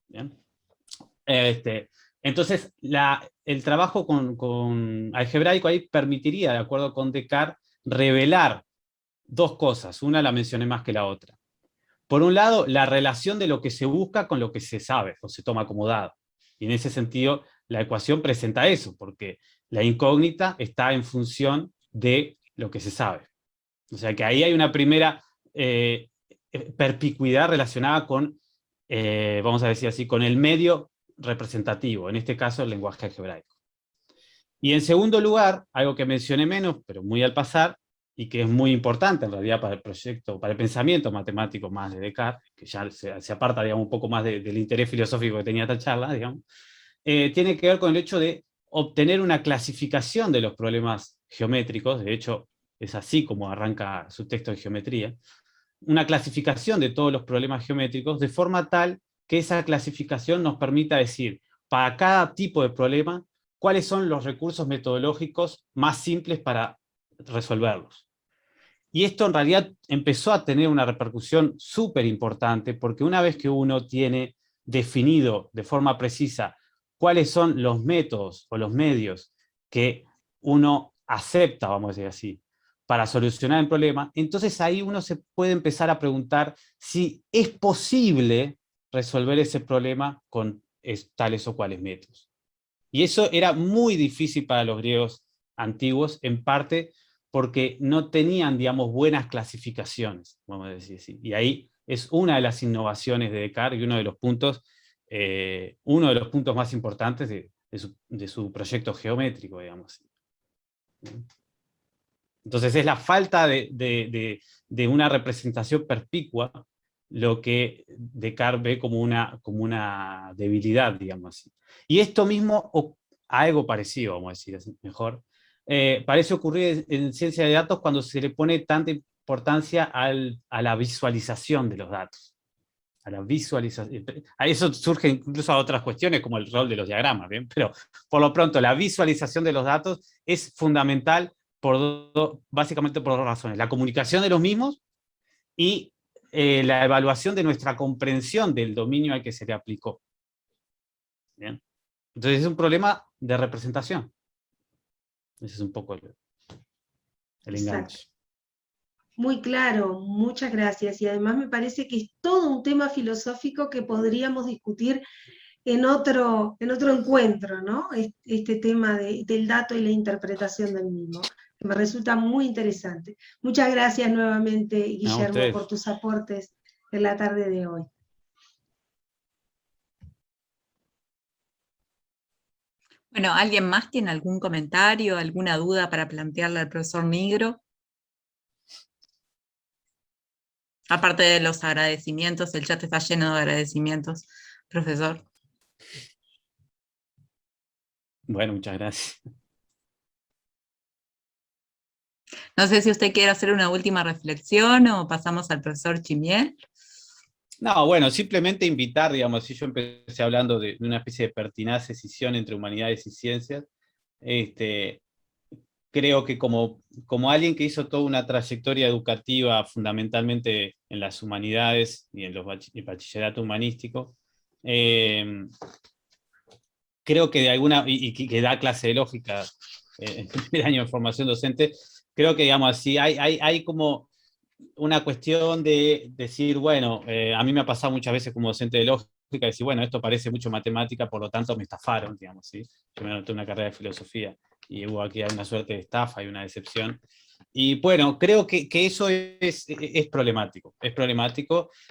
¿Bien? Entonces, el trabajo con algebraico ahí permitiría, de acuerdo con Descartes, revelar dos cosas. Una la mencioné más que la otra. Por un lado, la relación de lo que se busca con lo que se sabe o se toma como dado. Y en ese sentido, la ecuación presenta eso, porque la incógnita está en función de lo que se sabe. O sea que ahí hay una primera perspicuidad relacionada con, vamos a decir así, con el medio representativo, en este caso el lenguaje algebraico. Y en segundo lugar, algo que mencioné menos, pero muy al pasar, y que es muy importante en realidad para el proyecto, para el pensamiento matemático más de Descartes, que ya se aparta, digamos, un poco más del interés filosófico que tenía esta charla, digamos, tiene que ver con el hecho de obtener una clasificación de los problemas geométricos. De hecho, es así como arranca su texto de geometría, una clasificación de todos los problemas geométricos, de forma tal que esa clasificación nos permita decir, para cada tipo de problema, cuáles son los recursos metodológicos más simples para resolverlos. Y esto en realidad empezó a tener una repercusión súper importante, porque una vez que uno tiene definido de forma precisa cuáles son los métodos o los medios que uno acepta, vamos a decir así, para solucionar el problema, entonces ahí uno se puede empezar a preguntar si es posible resolver ese problema con tales o cuales métodos. Y eso era muy difícil para los griegos antiguos, en parte porque no tenían, digamos, buenas clasificaciones, vamos a decir así. Y ahí es una de las innovaciones de Descartes y uno de los puntos más importantes de su proyecto geométrico, digamos. Entonces es la falta de una representación perspicua lo que Descartes ve como una debilidad, digamos así. Y esto mismo, o algo parecido, vamos a decir así, mejor, parece ocurrir en ciencia de datos cuando se le pone tanta importancia a la visualización de los datos. A la visualización. A eso surge incluso a otras cuestiones, como el rol de los diagramas, ¿bien? Pero por lo pronto, la visualización de los datos es fundamental básicamente por dos razones. La comunicación de los mismos y la evaluación de nuestra comprensión del dominio al que se le aplicó. ¿Bien? Entonces es un problema de representación. Ese es un poco el enganche. Muy claro, muchas gracias. Y además me parece que es todo un tema filosófico que podríamos discutir en otro encuentro, ¿no? Este tema del dato y la interpretación del mismo, que me resulta muy interesante. Muchas gracias nuevamente, Guillermo, por tus aportes en la tarde de hoy. Bueno, ¿alguien más tiene algún comentario, alguna duda para plantearle al profesor Nigro? Aparte de los agradecimientos, el chat está lleno de agradecimientos, profesor. Bueno, muchas gracias. No sé si usted quiere hacer una última reflexión o pasamos al profesor Chimiel. No, bueno, simplemente invitar, digamos, si yo empecé hablando de una especie de pertinaz escisión entre humanidades y ciencias, creo que como alguien que hizo toda una trayectoria educativa fundamentalmente en las humanidades y en el bachillerato humanístico, creo que de alguna, y que da clase de lógica en el primer año de formación docente, creo que, digamos así, hay como una cuestión de decir, bueno, a mí me ha pasado muchas veces como docente de lógica, decir, bueno, esto parece mucho matemática, por lo tanto me estafaron, digamos, ¿sí? Yo me anoté una carrera de filosofía, y hubo aquí una suerte de estafa y una decepción. Y bueno, creo que eso es problemático,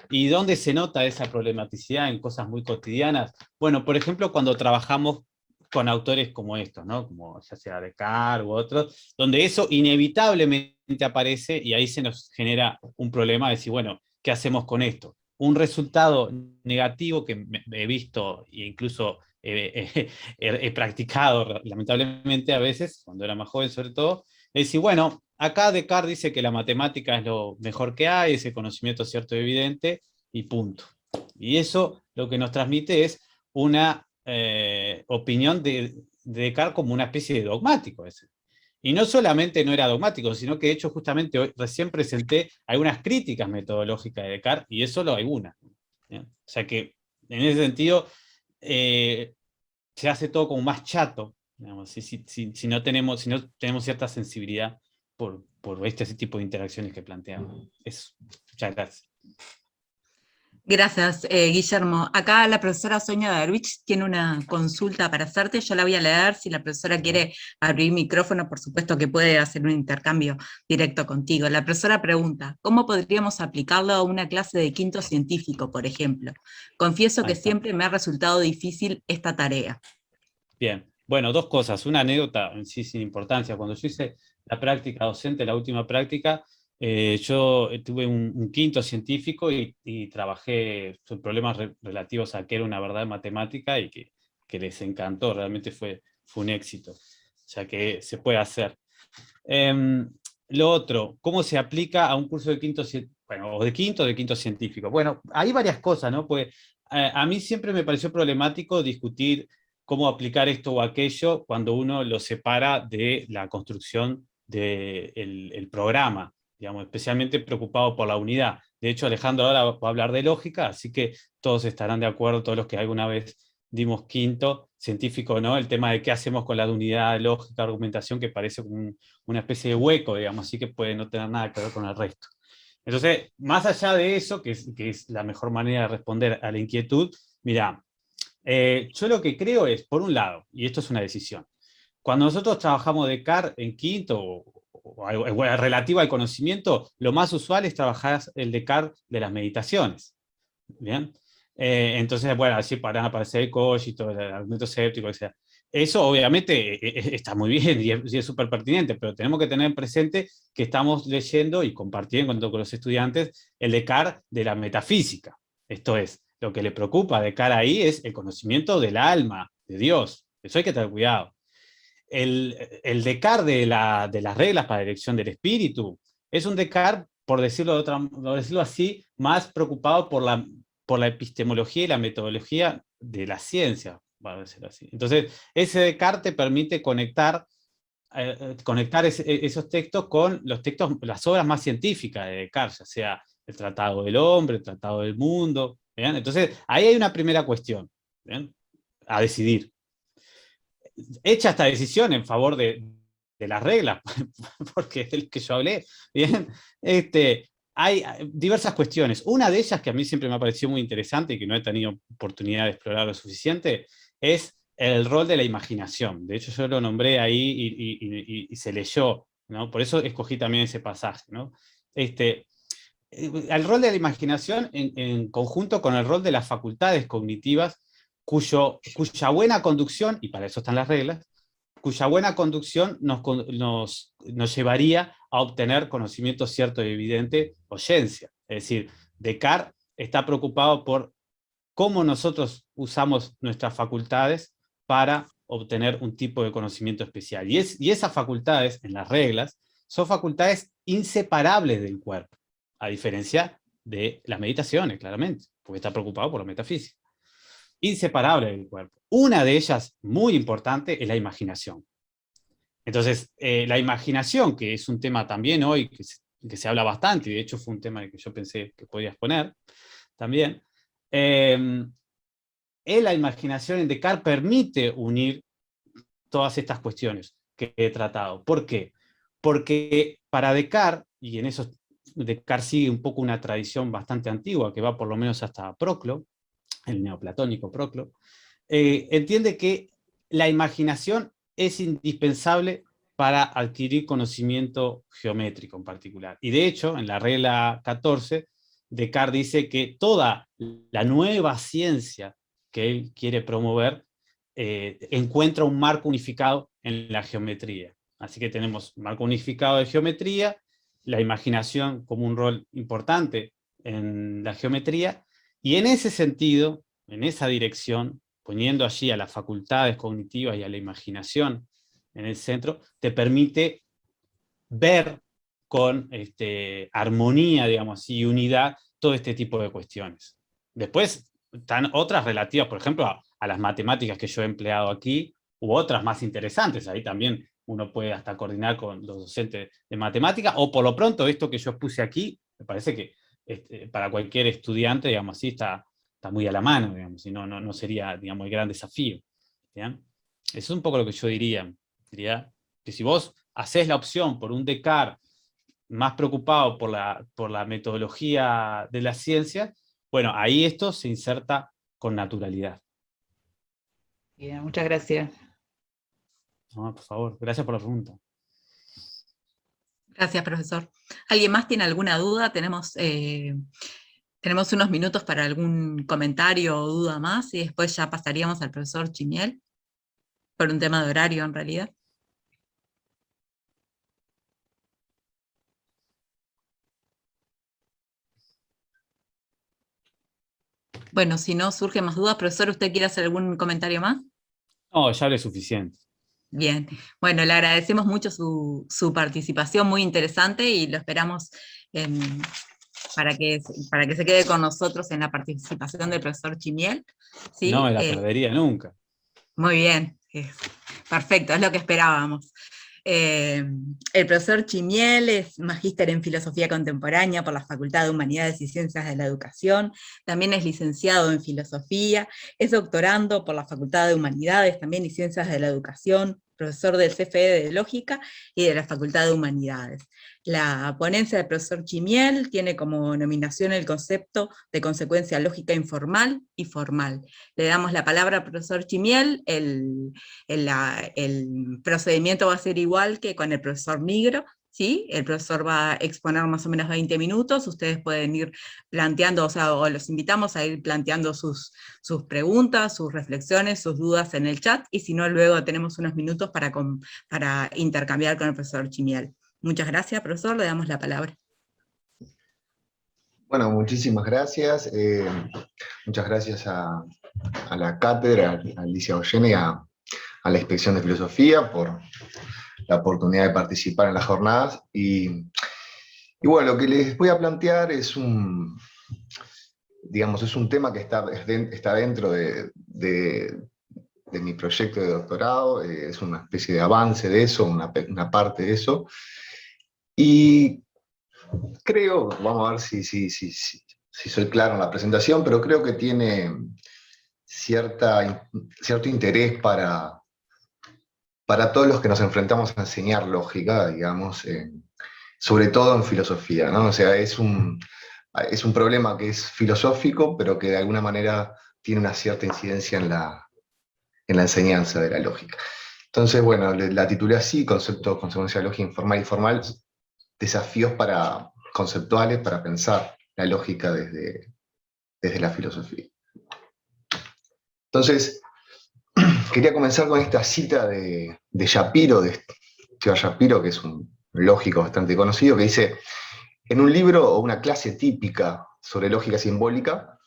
¿Y dónde se nota esa problematicidad? En cosas muy cotidianas. Bueno, por ejemplo, cuando trabajamos con autores como estos, ¿no? Como ya sea Descartes u otros, donde eso inevitablemente aparece y ahí se nos genera un problema de decir, bueno, ¿qué hacemos con esto? Un resultado negativo que he visto e incluso he practicado lamentablemente a veces, cuando era más joven sobre todo, es decir, bueno, acá Descartes dice que la matemática es lo mejor que hay, ese conocimiento cierto y evidente, y punto. Y eso lo que nos transmite es una opinión de Descartes como una especie de dogmático. Y no solamente no era dogmático, sino que de hecho justamente hoy recién presenté algunas críticas metodológicas de Descartes, y es solo algunas. ¿Bien? O sea que en ese sentido se hace todo como más chato, digamos, si no tenemos cierta sensibilidad por ese tipo de interacciones que planteamos. Eso. Muchas gracias. Gracias, Guillermo. Acá la profesora Sonia Darwich tiene una consulta para hacerte, yo la voy a leer, si la profesora quiere abrir micrófono, por supuesto que puede hacer un intercambio directo contigo. La profesora pregunta, ¿cómo podríamos aplicarlo a una clase de quinto científico, por ejemplo? Confieso que siempre me ha resultado difícil esta tarea. Bien, bueno, dos cosas, una anécdota en sí sin importancia. Cuando yo hice la práctica docente, la última práctica, yo tuve un quinto científico y trabajé sobre problemas relativos a qué era una verdad matemática y que les encantó, realmente fue un éxito. O sea que se puede hacer. Lo otro, ¿cómo se aplica a un curso de quinto, bueno, o de quinto científico? Bueno, hay varias cosas, ¿no? Pues a mí siempre me pareció problemático discutir cómo aplicar esto o aquello cuando uno lo separa de la construcción del programa, digamos, especialmente preocupado por la unidad. De hecho, Alejandro ahora va a hablar de lógica, así que todos estarán de acuerdo, todos los que alguna vez dimos quinto científico, ¿no? El tema de qué hacemos con la unidad lógica, argumentación, que parece como una especie de hueco, digamos, así que puede no tener nada que ver con el resto. Entonces, más allá de eso, que es la mejor manera de responder a la inquietud, mira, yo lo que creo es, por un lado, y esto es una decisión, cuando nosotros trabajamos Descartes en quinto o relativo al conocimiento, lo más usual es trabajar el Descartes de las meditaciones. ¿Bien? Entonces, bueno, así para aparecer el cogito, el argumento escéptico, etc. Eso obviamente está muy bien y es súper pertinente, pero tenemos que tener presente que estamos leyendo y compartiendo con los estudiantes el Descartes de la metafísica. Esto es, lo que le preocupa a Descartes ahí es el conocimiento del alma, de Dios. Eso hay que tener cuidado. El Descartes de las reglas para la dirección del espíritu es un Descartes, por decirlo así, más preocupado por la epistemología y la metodología de la ciencia, va a decirlo así. Entonces, ese Descartes te permite conectar esos textos con los textos, las obras más científicas de Descartes, ya sea el Tratado del Hombre, el Tratado del Mundo. ¿Bien? Entonces, ahí hay una primera cuestión, ¿bien? A decidir. Hecha esta decisión en favor de las reglas, porque es el que yo hablé, ¿bien? Hay diversas cuestiones. Una de ellas que a mí siempre me ha parecido muy interesante y que no he tenido oportunidad de explorar lo suficiente es el rol de la imaginación. De hecho, yo lo nombré ahí y se leyó, ¿no? Por eso escogí también ese pasaje, ¿no? El rol de la imaginación en conjunto con el rol de las facultades cognitivas, cuya buena conducción, y para eso están las reglas, cuya buena conducción nos llevaría a obtener conocimiento cierto y evidente o ciencia. Es decir, Descartes está preocupado por cómo nosotros usamos nuestras facultades para obtener un tipo de conocimiento especial. Y esas facultades, en las reglas, son facultades inseparables del cuerpo, a diferencia de las meditaciones, claramente, porque está preocupado por la metafísica. Inseparable del cuerpo. Una de ellas, muy importante, es la imaginación. Entonces, la imaginación, que es un tema también hoy que se habla bastante, y de hecho fue un tema que yo pensé que podías poner también, la imaginación en Descartes permite unir todas estas cuestiones que he tratado. ¿Por qué? Porque para Descartes, y en eso Descartes sigue un poco una tradición bastante antigua, que va por lo menos hasta Proclo, el neoplatónico Proclo, entiende que la imaginación es indispensable para adquirir conocimiento geométrico en particular. Y de hecho, en la regla 14, Descartes dice que toda la nueva ciencia que él quiere promover encuentra un marco unificado en la geometría. Así que tenemos un marco unificado de geometría, la imaginación como un rol importante en la geometría, y en ese sentido, en esa dirección, poniendo allí a las facultades cognitivas y a la imaginación en el centro, te permite ver con armonía, digamos así, y unidad, todo este tipo de cuestiones. Después, están otras relativas, por ejemplo, a las matemáticas que yo he empleado aquí, u otras más interesantes. Ahí también uno puede hasta coordinar con los docentes de matemática, o por lo pronto esto que yo puse aquí, me parece que para cualquier estudiante, digamos así, está muy a la mano, digamos, y no sería, digamos, el gran desafío. ¿Bien? Eso es un poco lo que yo diría. Diría que si vos hacés la opción por un Descartes más preocupado por la metodología de la ciencia, bueno, ahí esto se inserta con naturalidad. Bien, muchas gracias. No, por favor, gracias por la pregunta. Gracias, profesor. ¿Alguien más tiene alguna duda? Tenemos unos minutos para algún comentario o duda más, y después ya pasaríamos al profesor Chimiel, por un tema de horario en realidad. Bueno, si no surgen más dudas, profesor, ¿usted quiere hacer algún comentario más? No, ya es suficiente. Bien, bueno, le agradecemos mucho su participación, muy interesante, y lo esperamos para que se quede con nosotros en la participación del profesor Chimiel. ¿Sí? No me la perdería nunca. Muy bien, perfecto, es lo que esperábamos. El profesor Chimiel es magíster en Filosofía Contemporánea por la Facultad de Humanidades y Ciencias de la Educación, también es licenciado en Filosofía, es doctorando por la Facultad de Humanidades también y Ciencias de la Educación, profesor del CFE de Lógica y de la Facultad de Humanidades. La ponencia del profesor Chimiel tiene como nominación el concepto de consecuencia lógica informal y formal. Le damos la palabra al profesor Chimiel. El procedimiento va a ser igual que con el profesor Nigro, ¿sí? El profesor va a exponer más o menos 20 minutos, ustedes pueden ir planteando, o los invitamos a ir planteando sus preguntas, sus reflexiones, sus dudas en el chat, y si no, luego tenemos unos minutos para intercambiar con el profesor Chimiel. Muchas gracias, profesor, le damos la palabra. Bueno, muchísimas gracias. Muchas gracias a la cátedra, a Alicia Goyena y a la Inspección de Filosofía por la oportunidad de participar en las jornadas. Y bueno, lo que les voy a plantear es un tema que está dentro de mi proyecto de doctorado, es una especie de avance de eso, una parte de eso. Y creo, vamos a ver si soy claro en la presentación, pero creo que tiene cierto interés para todos los que nos enfrentamos a enseñar lógica, digamos, sobre todo en filosofía, ¿no? O sea, es un problema que es filosófico, pero que de alguna manera tiene una cierta incidencia en la enseñanza de la lógica. Entonces, bueno, la titulé así, Concepto, Consecuencia, Lógica Informal y Formal, desafíos conceptuales para pensar la lógica desde la filosofía. Entonces, quería comenzar con esta cita de Shapiro, de Stewart Shapiro, que es un lógico bastante conocido, que dice: en un libro o una clase típica sobre lógica simbólica,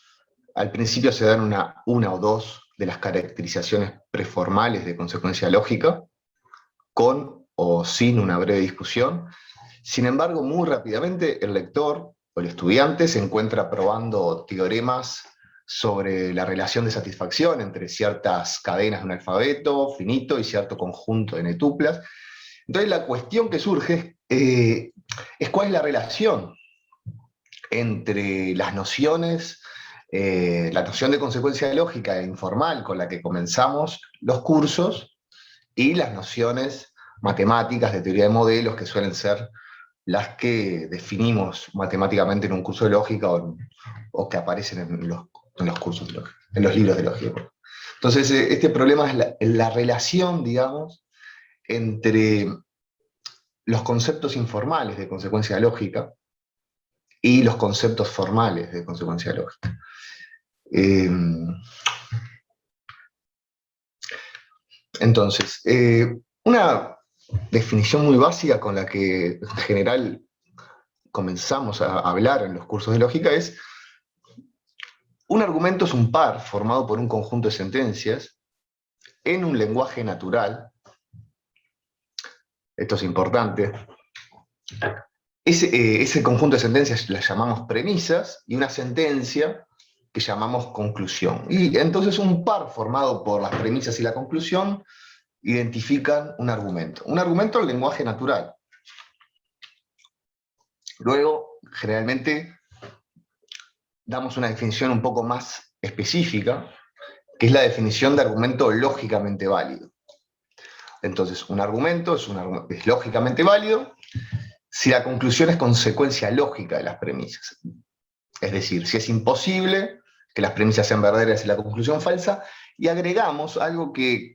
al principio se dan una o dos de las caracterizaciones preformales de consecuencia lógica, con o sin una breve discusión. Sin embargo, muy rápidamente el lector o el estudiante se encuentra probando teoremas sobre la relación de satisfacción entre ciertas cadenas de un alfabeto finito y cierto conjunto de netuplas. Entonces la cuestión que surge es cuál es la relación entre las nociones, la noción de consecuencia lógica e informal con la que comenzamos los cursos, y las nociones matemáticas de teoría de modelos, que suelen ser las que definimos matemáticamente en un curso de lógica o que aparecen en los cursos de lógica, en los libros de lógica. Entonces, este problema es la relación, digamos, entre los conceptos informales de consecuencia lógica y los conceptos formales de consecuencia lógica. Entonces, una definición muy básica con la que en general comenzamos a hablar en los cursos de lógica es: un argumento es un par formado por un conjunto de sentencias en un lenguaje natural. Esto es importante. Ese conjunto de sentencias las llamamos premisas, y una sentencia que llamamos conclusión. Y entonces un par formado por las premisas y la conclusión identifican un argumento. Un argumento en lenguaje natural. Luego, generalmente, damos una definición un poco más específica, que es la definición de argumento lógicamente válido. Entonces, un argumento es lógicamente válido si la conclusión es consecuencia lógica de las premisas. Es decir, si es imposible que las premisas sean verdaderas y la conclusión falsa, y agregamos algo que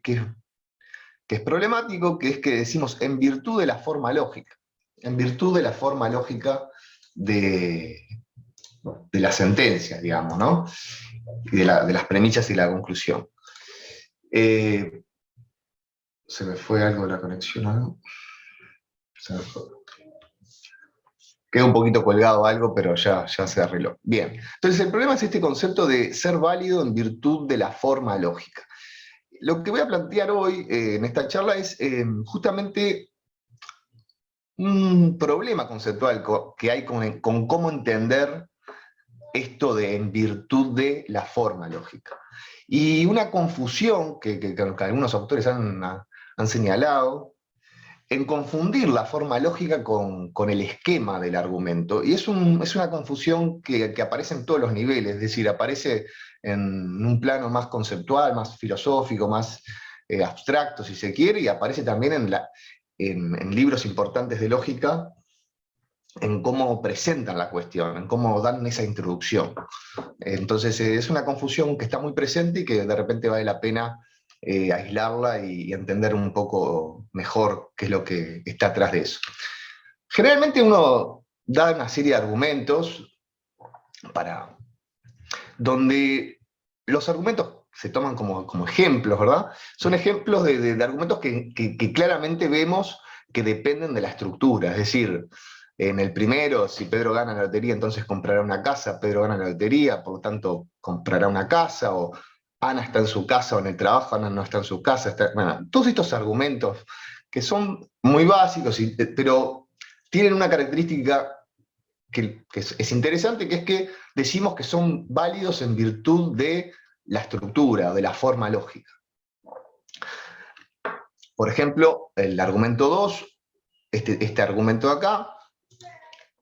es problemático, que es que decimos en virtud de la forma lógica. En virtud de la forma lógica de la sentencia, digamos, ¿no? Y de las premisas y la conclusión. Se me fue algo de la conexión, ¿no? Se me fue. Queda un poquito colgado algo, pero ya se arregló. Bien, entonces el problema es este concepto de ser válido en virtud de la forma lógica. Lo que voy a plantear hoy en esta charla es justamente un problema conceptual que hay con cómo entender esto de en virtud de la forma lógica. Y una confusión que algunos autores han señalado, en confundir la forma lógica con el esquema del argumento. Y es una confusión que aparece en todos los niveles, es decir, aparece en un plano más conceptual, más filosófico, más abstracto, si se quiere, y aparece también en libros importantes de lógica, en cómo presentan la cuestión, en cómo dan esa introducción. Entonces es una confusión que está muy presente y que de repente vale la pena aislarla y entender un poco mejor qué es lo que está atrás de eso. Generalmente uno da una serie de argumentos donde los argumentos se toman como ejemplos, ¿verdad? Son ejemplos de argumentos que claramente vemos que dependen de la estructura, es decir, en el primero, si Pedro gana la lotería, entonces comprará una casa, Pedro gana la lotería, por lo tanto comprará una casa, o Ana está en su casa o en el trabajo, Ana no está en su casa. Bueno, todos estos argumentos que son muy básicos, pero tienen una característica que es interesante, que es que decimos que son válidos en virtud de la estructura, de la forma lógica. Por ejemplo, el argumento 2, este argumento de acá,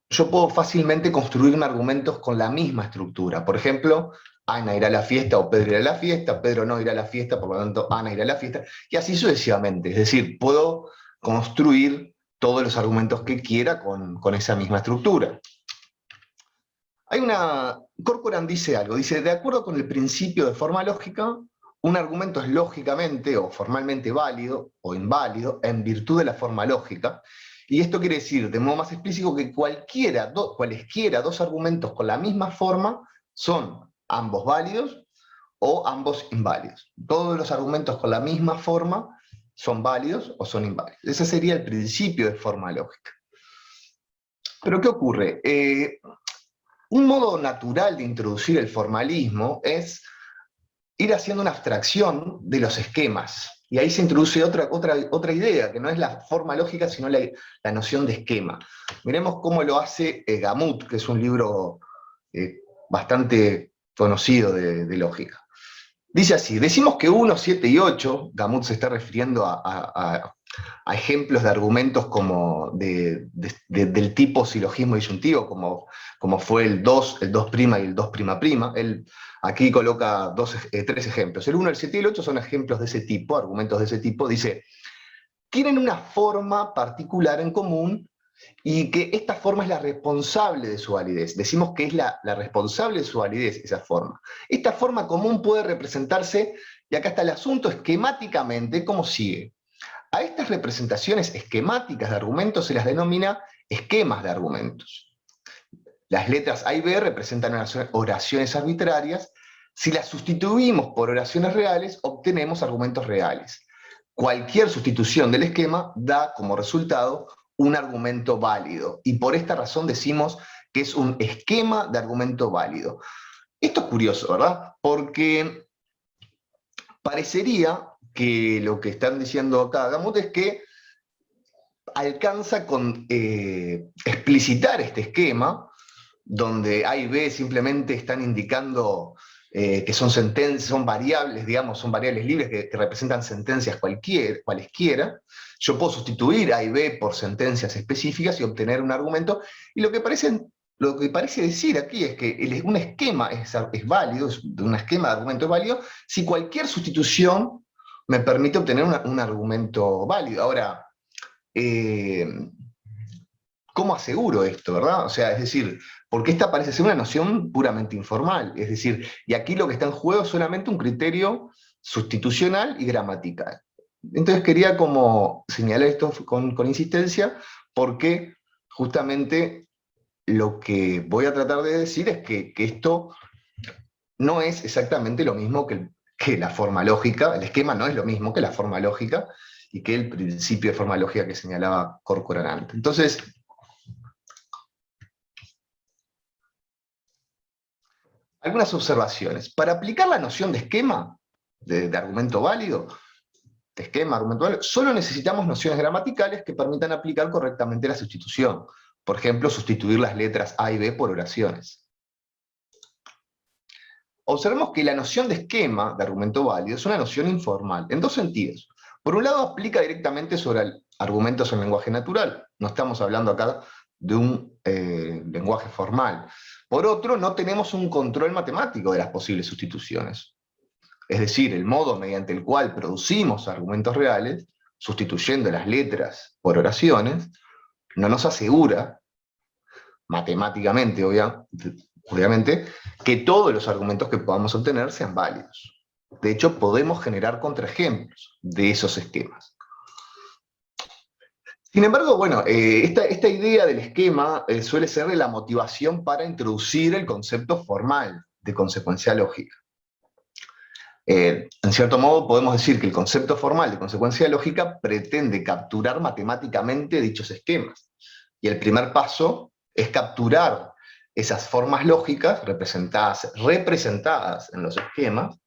yo puedo fácilmente construirme argumentos con la misma estructura. Por ejemplo, Ana irá a la fiesta o Pedro irá a la fiesta, Pedro no irá a la fiesta, por lo tanto Ana irá a la fiesta, y así sucesivamente. Es decir, puedo construir todos los argumentos que quiera con esa misma estructura. Corcoran dice algo, dice, de acuerdo con el principio de forma lógica, un argumento es lógicamente o formalmente válido o inválido en virtud de la forma lógica. Y esto quiere decir, de modo más explícito, que cualesquiera dos argumentos con la misma forma son ambos válidos o ambos inválidos. Todos los argumentos con la misma forma son válidos o son inválidos. Ese sería el principio de forma lógica. Pero ¿qué ocurre? Un modo natural de introducir el formalismo es ir haciendo una abstracción de los esquemas. Y ahí se introduce otra idea, que no es la forma lógica, sino la noción de esquema. Miremos cómo lo hace Gamut, que es un libro bastante conocido de lógica. Dice así, decimos que 1, 7 y 8, Gamut se está refiriendo a ejemplos de argumentos como del tipo silogismo disyuntivo, como fue el 2' y el 2'. Él aquí coloca 3 ejemplos. El 1, el 7 y el 8 son ejemplos de ese tipo, argumentos de ese tipo. Dice, tienen una forma particular en común y que esta forma es la responsable de su validez. Decimos que es la responsable de su validez esa forma. Esta forma común puede representarse, y acá está el asunto, esquemáticamente, como sigue. A estas representaciones esquemáticas de argumentos se las denomina esquemas de argumentos. Las letras A y B representan oraciones arbitrarias. Si las sustituimos por oraciones reales, obtenemos argumentos reales. Cualquier sustitución del esquema da como resultado un argumento válido. Y por esta razón decimos que es un esquema de argumento válido. Esto es curioso, ¿verdad? Porque parecería que lo que están diciendo acá Gamut es que alcanza con explicitar este esquema, donde A y B simplemente están indicando que son sentencias, son variables, digamos, son variables libres que representan sentencias cualesquiera. Yo puedo sustituir A y B por sentencias específicas y obtener un argumento, y lo que parece decir aquí es que un esquema es válido, un esquema de argumento es válido, si cualquier sustitución me permite obtener un argumento válido. Ahora, ¿cómo aseguro esto, verdad? O sea, es decir, porque esta parece ser una noción puramente informal, es decir, y aquí lo que está en juego es solamente un criterio sustitucional y gramatical. Entonces quería como señalar esto con insistencia, porque justamente lo que voy a tratar de decir es que esto no es exactamente lo mismo que la forma lógica, el esquema no es lo mismo que la forma lógica y que el principio de forma lógica que señalaba Corcoran antes. Entonces, algunas observaciones. Para aplicar la noción de esquema, de argumento válido, de esquema, argumento válido, solo necesitamos nociones gramaticales que permitan aplicar correctamente la sustitución. Por ejemplo, sustituir las letras A y B por oraciones. Observemos que la noción de esquema de argumento válido es una noción informal, en dos sentidos. Por un lado, aplica directamente sobre argumentos en lenguaje natural. No estamos hablando acá de un lenguaje formal. Por otro, no tenemos un control matemático de las posibles sustituciones. Es decir, el modo mediante el cual producimos argumentos reales, sustituyendo las letras por oraciones, no nos asegura, matemáticamente obviamente, que todos los argumentos que podamos obtener sean válidos. De hecho, podemos generar contraejemplos de esos esquemas. Sin embargo, bueno, esta idea del esquema suele ser la motivación para introducir el concepto formal de consecuencia lógica. En cierto modo, podemos decir que el concepto formal de consecuencia lógica pretende capturar matemáticamente dichos esquemas. Y el primer paso es capturar esas formas lógicas representadas en los esquemas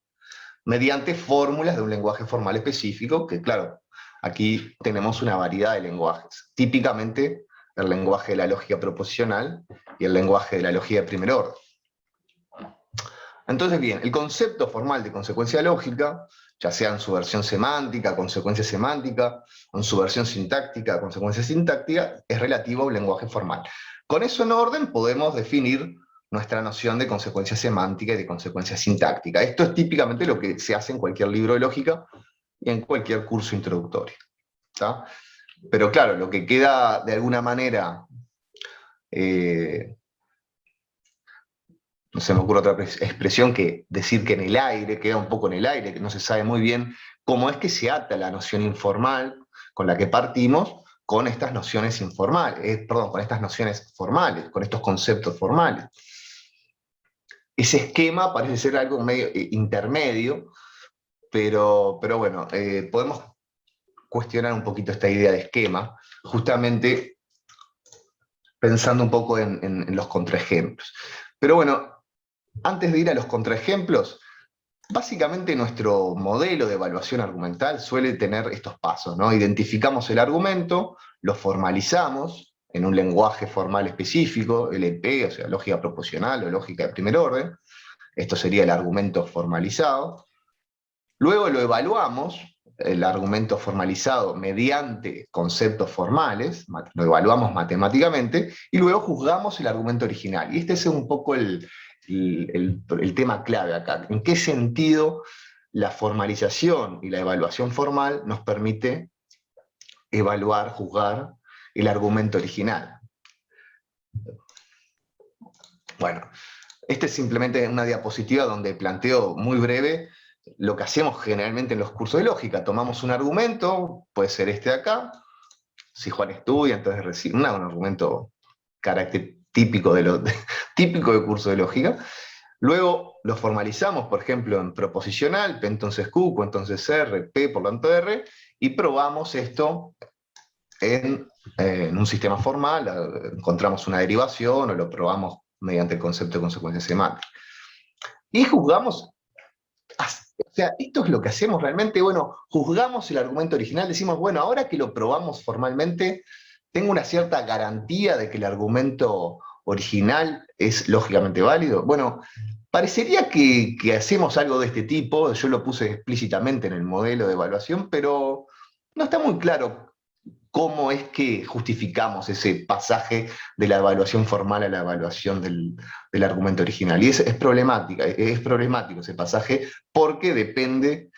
mediante fórmulas de un lenguaje formal específico, que claro, aquí tenemos una variedad de lenguajes. Típicamente el lenguaje de la lógica proposicional y el lenguaje de la lógica de primer orden. Entonces bien, el concepto formal de consecuencia lógica, ya sea en su versión semántica, consecuencia semántica, o en su versión sintáctica, consecuencia sintáctica, es relativo a un lenguaje formal. Con eso en orden podemos definir nuestra noción de consecuencia semántica y de consecuencia sintáctica. Esto es típicamente lo que se hace en cualquier libro de lógica y en cualquier curso introductorio, ¿tá? Pero claro, lo que queda de alguna manera, no se me ocurre otra expresión que decir que en el aire, queda un poco en el aire, que no se sabe muy bien cómo es que se ata la noción informal con la que partimos con estas nociones informales, con estas nociones formales, con estos conceptos formales. Ese esquema parece ser algo medio intermedio, pero bueno, podemos cuestionar un poquito esta idea de esquema, justamente pensando un poco en los contraejemplos. Pero bueno, antes de ir a los contraejemplos, básicamente nuestro modelo de evaluación argumental suele tener estos pasos, ¿no? Identificamos el argumento, lo formalizamos en un lenguaje formal específico, LP, o sea, lógica proposicional o lógica de primer orden. Esto sería el argumento formalizado. Luego lo evaluamos, el argumento formalizado, mediante conceptos formales, lo evaluamos matemáticamente, y luego juzgamos el argumento original. Y este es un poco el tema clave acá. ¿En qué sentido la formalización y la evaluación formal nos permite evaluar, juzgar el argumento original? Bueno, este es simplemente una diapositiva donde planteo muy breve lo que hacemos generalmente en los cursos de lógica. Tomamos un argumento, puede ser este de acá, si Juan estudia, entonces recibe un argumento típico de curso de lógica. Luego lo formalizamos, por ejemplo, en proposicional, P entonces Q, Q entonces R, P por tanto R, y probamos esto en un sistema formal, encontramos una derivación o lo probamos mediante el concepto de consecuencia semántica. Y juzgamos, o sea, esto es lo que hacemos realmente, bueno, juzgamos el argumento original, decimos, bueno, ahora que lo probamos formalmente, tengo una cierta garantía de que el argumento original es lógicamente válido? Bueno, parecería que hacemos algo de este tipo, yo lo puse explícitamente en el modelo de evaluación, pero no está muy claro cómo es que justificamos ese pasaje de la evaluación formal a la evaluación del argumento original. Y es problemático ese pasaje porque depende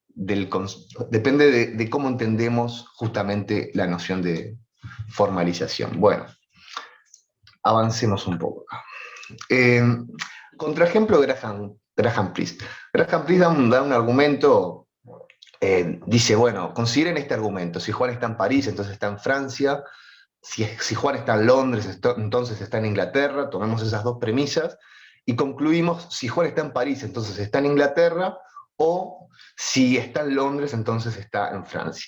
de cómo entendemos justamente la noción de formalización. Bueno, avancemos un poco acá. Contraejemplo, Graham Priest. Graham Priest da un argumento. Dice, bueno, consideren este argumento, si Juan está en París, entonces está en Francia, si Juan está en Londres, entonces está en Inglaterra, tomemos esas dos premisas, y concluimos, si Juan está en París, entonces está en Inglaterra, o si está en Londres, entonces está en Francia.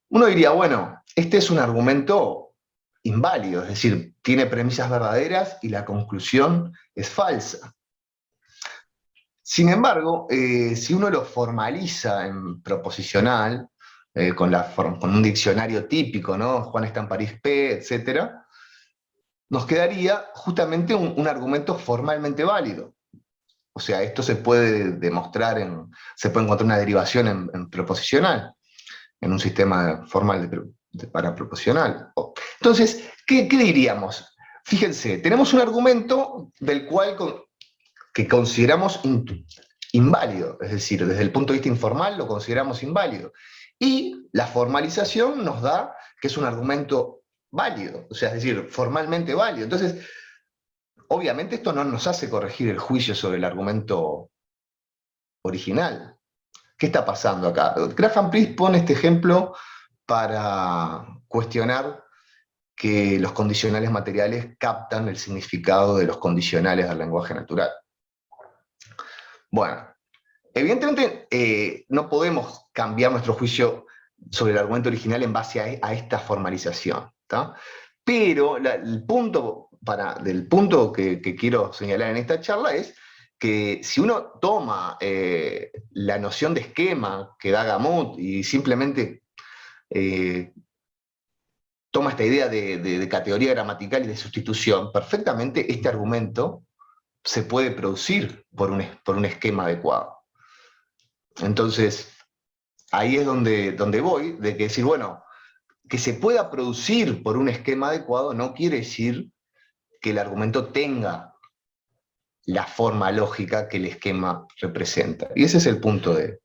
Uno diría, bueno, este es un argumento inválido, es decir, tiene premisas verdaderas y la conclusión es falsa. Sin embargo, si uno lo formaliza en proposicional, con un diccionario típico, ¿no? Juan está en París P, etc., nos quedaría justamente un argumento formalmente válido. O sea, esto se puede demostrar, se puede encontrar una derivación en proposicional, en un sistema formal para proposicional. Entonces, ¿qué diríamos? Fíjense, tenemos un argumento del cual que consideramos inválido, es decir, desde el punto de vista informal lo consideramos inválido. Y la formalización nos da que es un argumento válido, o sea, es decir, formalmente válido. Entonces, obviamente esto no nos hace corregir el juicio sobre el argumento original. ¿Qué está pasando acá? Graham Priest pone este ejemplo para cuestionar que los condicionales materiales captan el significado de los condicionales del lenguaje natural. Bueno, evidentemente no podemos cambiar nuestro juicio sobre el argumento original en base a esta formalización, ¿tá? Pero del punto que quiero señalar en esta charla es que si uno toma la noción de esquema que da Gamut y simplemente toma esta idea de categoría gramatical y de sustitución, perfectamente este argumento se puede producir por un esquema adecuado. Entonces, ahí es donde voy, de que decir, bueno, que se pueda producir por un esquema adecuado no quiere decir que el argumento tenga la forma lógica que el esquema representa. Y ese es el punto que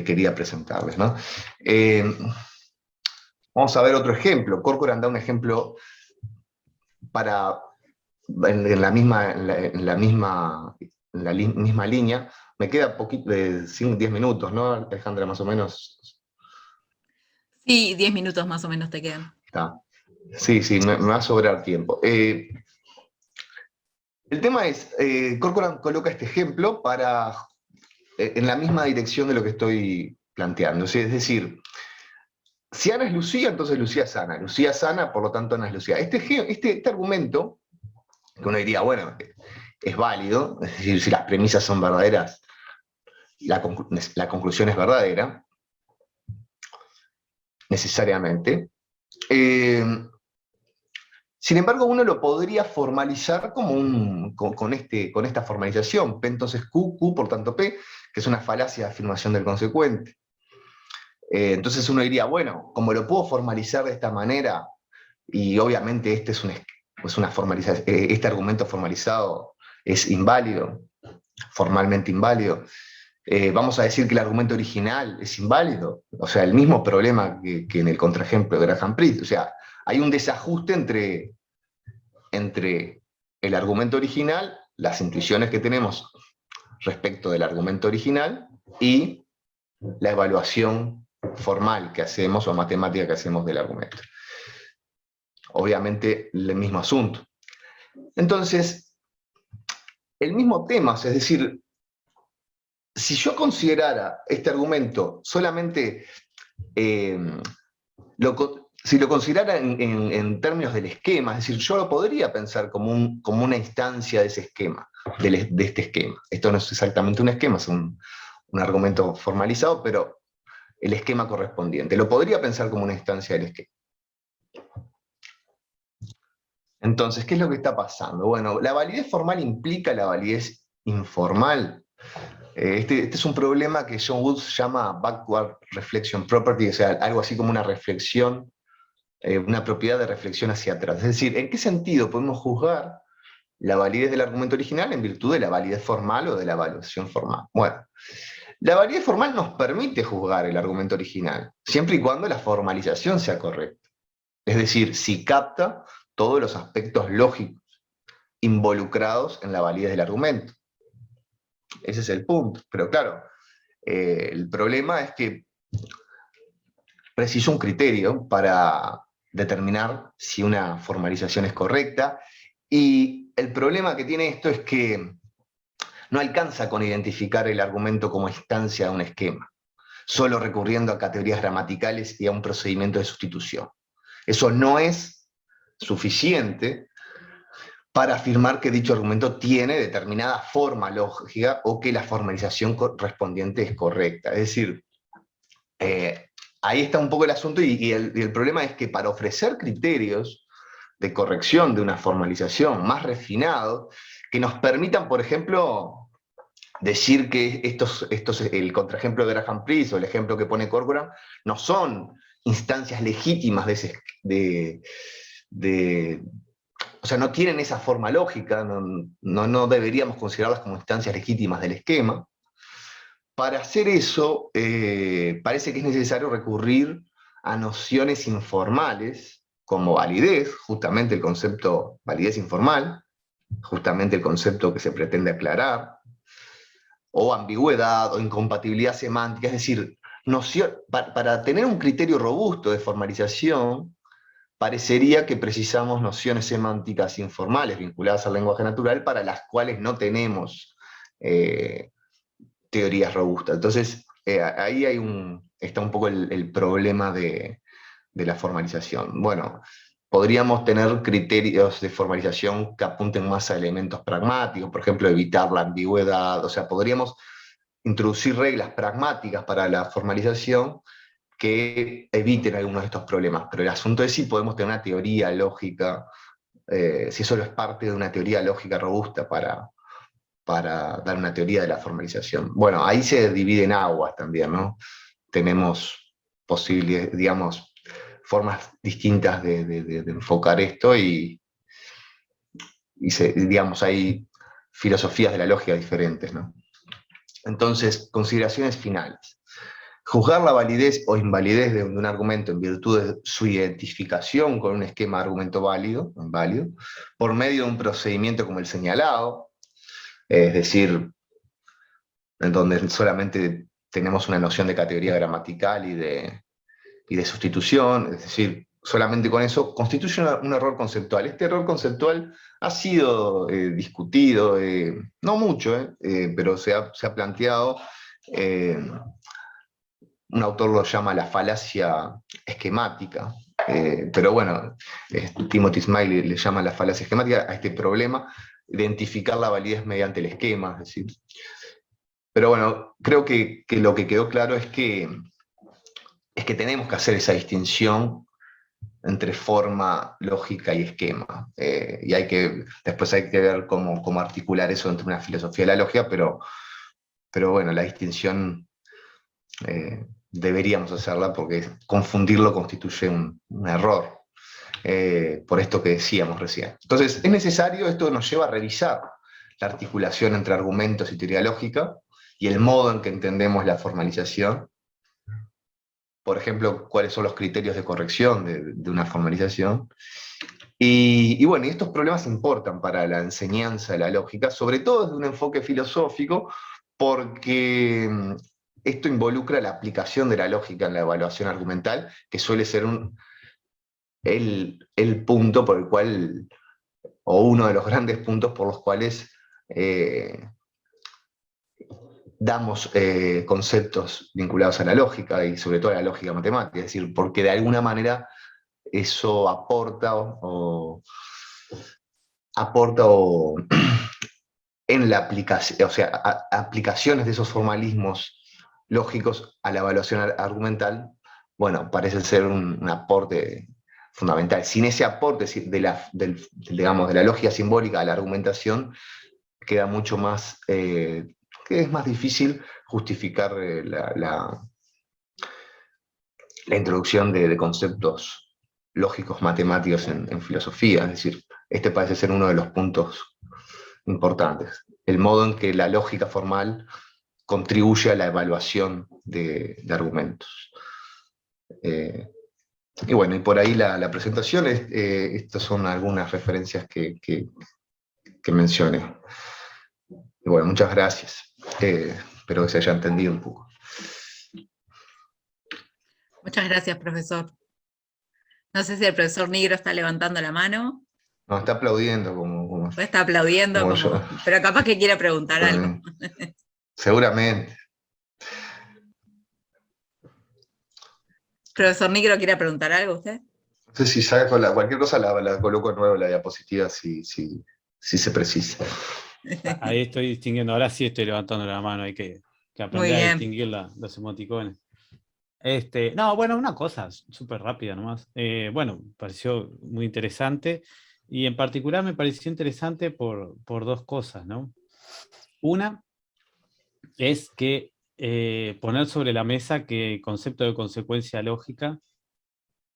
quería presentarles, ¿no? Vamos a ver otro ejemplo. Corcoran da un ejemplo en la misma línea. Me queda poquito, 10 minutos, ¿no, Alejandra? Más o menos. Sí, 10 minutos más o menos te quedan. Está. Sí, me va a sobrar tiempo. El tema es, Corcoran coloca este ejemplo en la misma dirección de lo que estoy planteando. Es decir, si Ana es Lucía, entonces Lucía es Ana. Lucía es Ana, por lo tanto Ana es Lucía. Este argumento, que uno diría, bueno, es válido, es decir, si las premisas son verdaderas, la conclusión es verdadera, necesariamente. Sin embargo, uno lo podría formalizar con esta formalización, P entonces Q por tanto P, que es una falacia de afirmación del consecuente. Entonces uno diría, bueno, como lo puedo formalizar de esta manera, y obviamente este argumento formalizado es inválido, formalmente inválido, vamos a decir que el argumento original es inválido, o sea, el mismo problema que en el contraejemplo de Graham Priest, o sea, hay un desajuste entre el argumento original, las intuiciones que tenemos respecto del argumento original, y la evaluación formal que hacemos o matemática que hacemos del argumento. Obviamente, el mismo asunto. Entonces, el mismo tema, es decir, si yo considerara este argumento solamente, si lo considerara en términos del esquema, es decir, yo lo podría pensar como una instancia de ese esquema, de este esquema. Esto no es exactamente un esquema, es un argumento formalizado, pero el esquema correspondiente. Lo podría pensar como una instancia del esquema. Entonces, ¿qué es lo que está pasando? Bueno, la validez formal implica la validez informal. Este es un problema que John Woods llama backward reflection property, o sea, algo así como una reflexión, una propiedad de reflexión hacia atrás. Es decir, ¿en qué sentido podemos juzgar la validez del argumento original en virtud de la validez formal o de la evaluación formal? Bueno, la validez formal nos permite juzgar el argumento original, siempre y cuando la formalización sea correcta. Es decir, si capta todos los aspectos lógicos involucrados en la validez del argumento. Ese es el punto. Pero claro, el problema es que preciso un criterio para determinar si una formalización es correcta, y el problema que tiene esto es que no alcanza con identificar el argumento como instancia de un esquema, solo recurriendo a categorías gramaticales y a un procedimiento de sustitución. Eso no es suficiente para afirmar que dicho argumento tiene determinada forma lógica o que la formalización correspondiente es correcta. Es decir, ahí está un poco el asunto, y el problema es que para ofrecer criterios de corrección de una formalización más refinados, que nos permitan, por ejemplo, decir que el contraejemplo de Graham Priest o el ejemplo que pone Corcoran no son instancias legítimas o sea, no tienen esa forma lógica, no deberíamos considerarlas como instancias legítimas del esquema. Para hacer eso, parece que es necesario recurrir a nociones informales, como validez, justamente el concepto validez informal, justamente el concepto que se pretende aclarar, o ambigüedad, o incompatibilidad semántica, es decir, para tener un criterio robusto de formalización, parecería que precisamos nociones semánticas informales vinculadas al lenguaje natural para las cuales no tenemos teorías robustas. Entonces, ahí está un poco el problema de la formalización. Bueno, podríamos tener criterios de formalización que apunten más a elementos pragmáticos, por ejemplo, evitar la ambigüedad, o sea, podríamos introducir reglas pragmáticas para la formalización que eviten algunos de estos problemas, pero el asunto es si podemos tener una teoría lógica, si eso es parte de una teoría lógica robusta para dar una teoría de la formalización. Bueno, ahí se divide en aguas también, ¿no? Tenemos posibles, digamos, formas distintas de enfocar esto, y digamos, hay filosofías de la lógica diferentes, ¿no? Entonces, consideraciones finales. Juzgar la validez o invalidez de un argumento en virtud de su identificación con un esquema de argumento válido, por medio de un procedimiento como el señalado, es decir, en donde solamente tenemos una noción de categoría gramatical y de sustitución, es decir, solamente con eso, constituye un error conceptual. Este error conceptual ha sido discutido, no mucho, pero se ha planteado. Un autor lo llama la falacia esquemática, pero bueno, Timothy Smiley le llama la falacia esquemática a este problema, identificar la validez mediante el esquema, es decir. Pero bueno, creo que lo que quedó claro es que tenemos que hacer esa distinción entre forma, lógica y esquema. Y después hay que ver cómo articular eso entre una filosofía de la lógica, pero bueno, la distinción deberíamos hacerla, porque confundirlo constituye un error, por esto que decíamos recién. Entonces, es necesario, esto nos lleva a revisar la articulación entre argumentos y teoría lógica, y el modo en que entendemos la formalización. Por ejemplo, cuáles son los criterios de corrección de una formalización. Y bueno, y estos problemas importan para la enseñanza de la lógica, sobre todo desde un enfoque filosófico, porque esto involucra la aplicación de la lógica en la evaluación argumental, que suele ser el punto por el cual, o uno de los grandes puntos por los cuales damos conceptos vinculados a la lógica, y sobre todo a la lógica matemática, es decir, porque de alguna manera eso aporta en la aplicación, o sea, aplicaciones de esos formalismos lógicos a la evaluación argumental, bueno, parece ser un aporte fundamental. Sin ese aporte digamos, de la lógica simbólica a la argumentación, queda mucho más, que es más difícil justificar la introducción de conceptos lógicos matemáticos en filosofía. Es decir, este parece ser uno de los puntos importantes. El modo en que la lógica formal contribuye a la evaluación de argumentos. Y bueno, y por ahí la presentación, estas son algunas referencias que mencioné. Y bueno, muchas gracias. Espero que se haya entendido un poco. Muchas gracias, profesor. No sé si el profesor Nigro está levantando la mano. No, está aplaudiendo como O está aplaudiendo, como yo. pero capaz que quiere preguntar algo. Seguramente. ¿Profesor Nigro quiere preguntar algo usted? No sé si saco cualquier cosa la coloco de nuevo en la diapositiva si se precisa. Ahí estoy distinguiendo, ahora sí estoy levantando la mano, hay que aprender a distinguir los emoticones. No, bueno, una cosa súper rápida nomás. Bueno, me pareció muy interesante, y en particular me pareció interesante por dos cosas, ¿no? Una es que poner sobre la mesa que el concepto de consecuencia lógica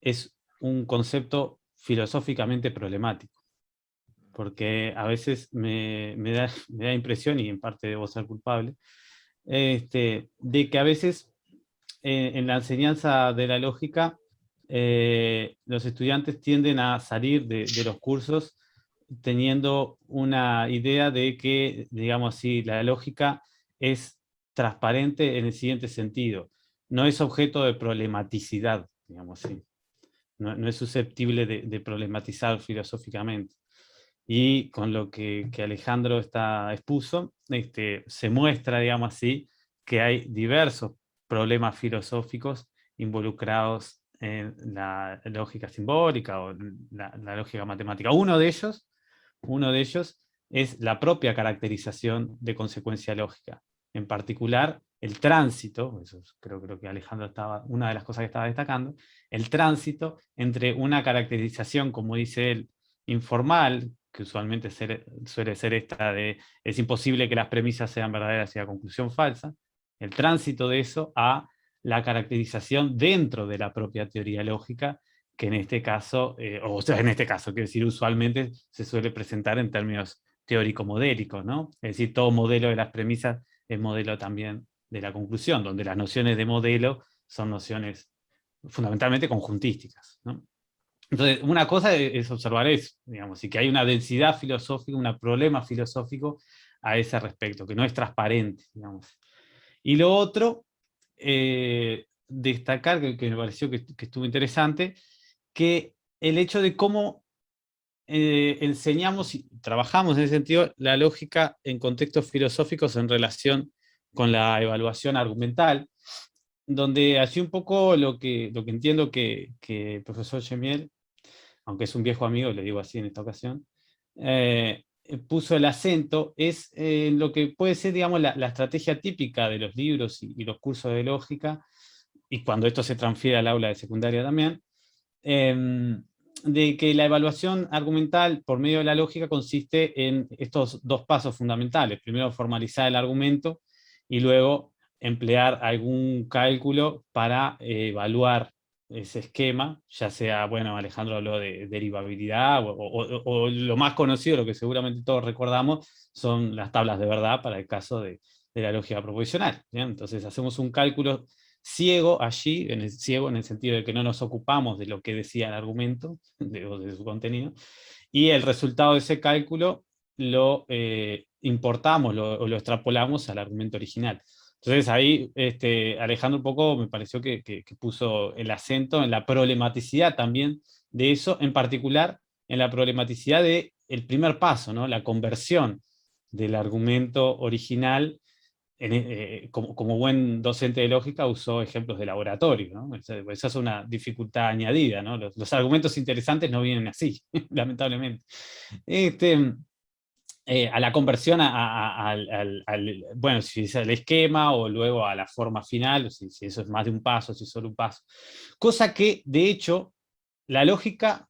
es un concepto filosóficamente problemático, porque a veces me da impresión, y en parte debo ser culpable, de que a veces en la enseñanza de la lógica los estudiantes tienden a salir de los cursos teniendo una idea de que, digamos así, la lógica es transparente en el siguiente sentido: no es objeto de problematicidad, digamos así. No es susceptible de problematizar filosóficamente. Y con lo que Alejandro expuso, se muestra, digamos así, que hay diversos problemas filosóficos involucrados en la lógica simbólica o la lógica matemática. Uno de ellos es la propia caracterización de consecuencia lógica. En particular, el tránsito, creo que Alejandro una de las cosas que estaba destacando, el tránsito entre una caracterización, como dice él, informal, que usualmente suele ser esta de es imposible que las premisas sean verdaderas y la conclusión falsa, el tránsito de eso a la caracterización dentro de la propia teoría lógica, que en este caso, quiero decir, usualmente se suele presentar en términos teórico-modélicos, ¿no? Es decir, todo modelo de las premisas es modelo también de la conclusión, donde las nociones de modelo son nociones fundamentalmente conjuntísticas, ¿no? Entonces, una cosa es observar eso, digamos, y que hay una densidad filosófica, un problema filosófico a ese respecto, que no es transparente, digamos. Y lo otro, destacar, que me pareció que estuvo interesante, que el hecho de cómo enseñamos y trabajamos en ese sentido la lógica en contextos filosóficos en relación con la evaluación argumental, donde así un poco lo que entiendo que el profesor Chemiel, aunque es un viejo amigo, le digo así en esta ocasión, puso el acento es en lo que puede ser, digamos, la estrategia típica de los libros y los cursos de lógica, y cuando esto se transfiere al aula de secundaria también, de que la evaluación argumental por medio de la lógica consiste en estos dos pasos fundamentales. Primero, formalizar el argumento, y luego emplear algún cálculo para evaluar ese esquema, ya sea, bueno, Alejandro habló de derivabilidad, o lo más conocido, lo que seguramente todos recordamos, son las tablas de verdad para el caso de la lógica proposicional, ¿bien? Entonces hacemos un cálculo ciego allí, ciego en el sentido de que no nos ocupamos de lo que decía el argumento, de su contenido, y el resultado de ese cálculo lo importamos o lo extrapolamos al argumento original. Entonces ahí Alejandro un poco me pareció que puso el acento en la problematicidad también de eso, en particular en la problematicidad del primer paso, ¿no? La conversión del argumento original. Como buen docente de lógica usó ejemplos de laboratorio, ¿no? Esa es una dificultad añadida, ¿no? Los argumentos interesantes no vienen así, lamentablemente. A la conversión bueno, si es el esquema o luego a la forma final, si eso es más de un paso, si es solo un paso. Cosa que, de hecho, la lógica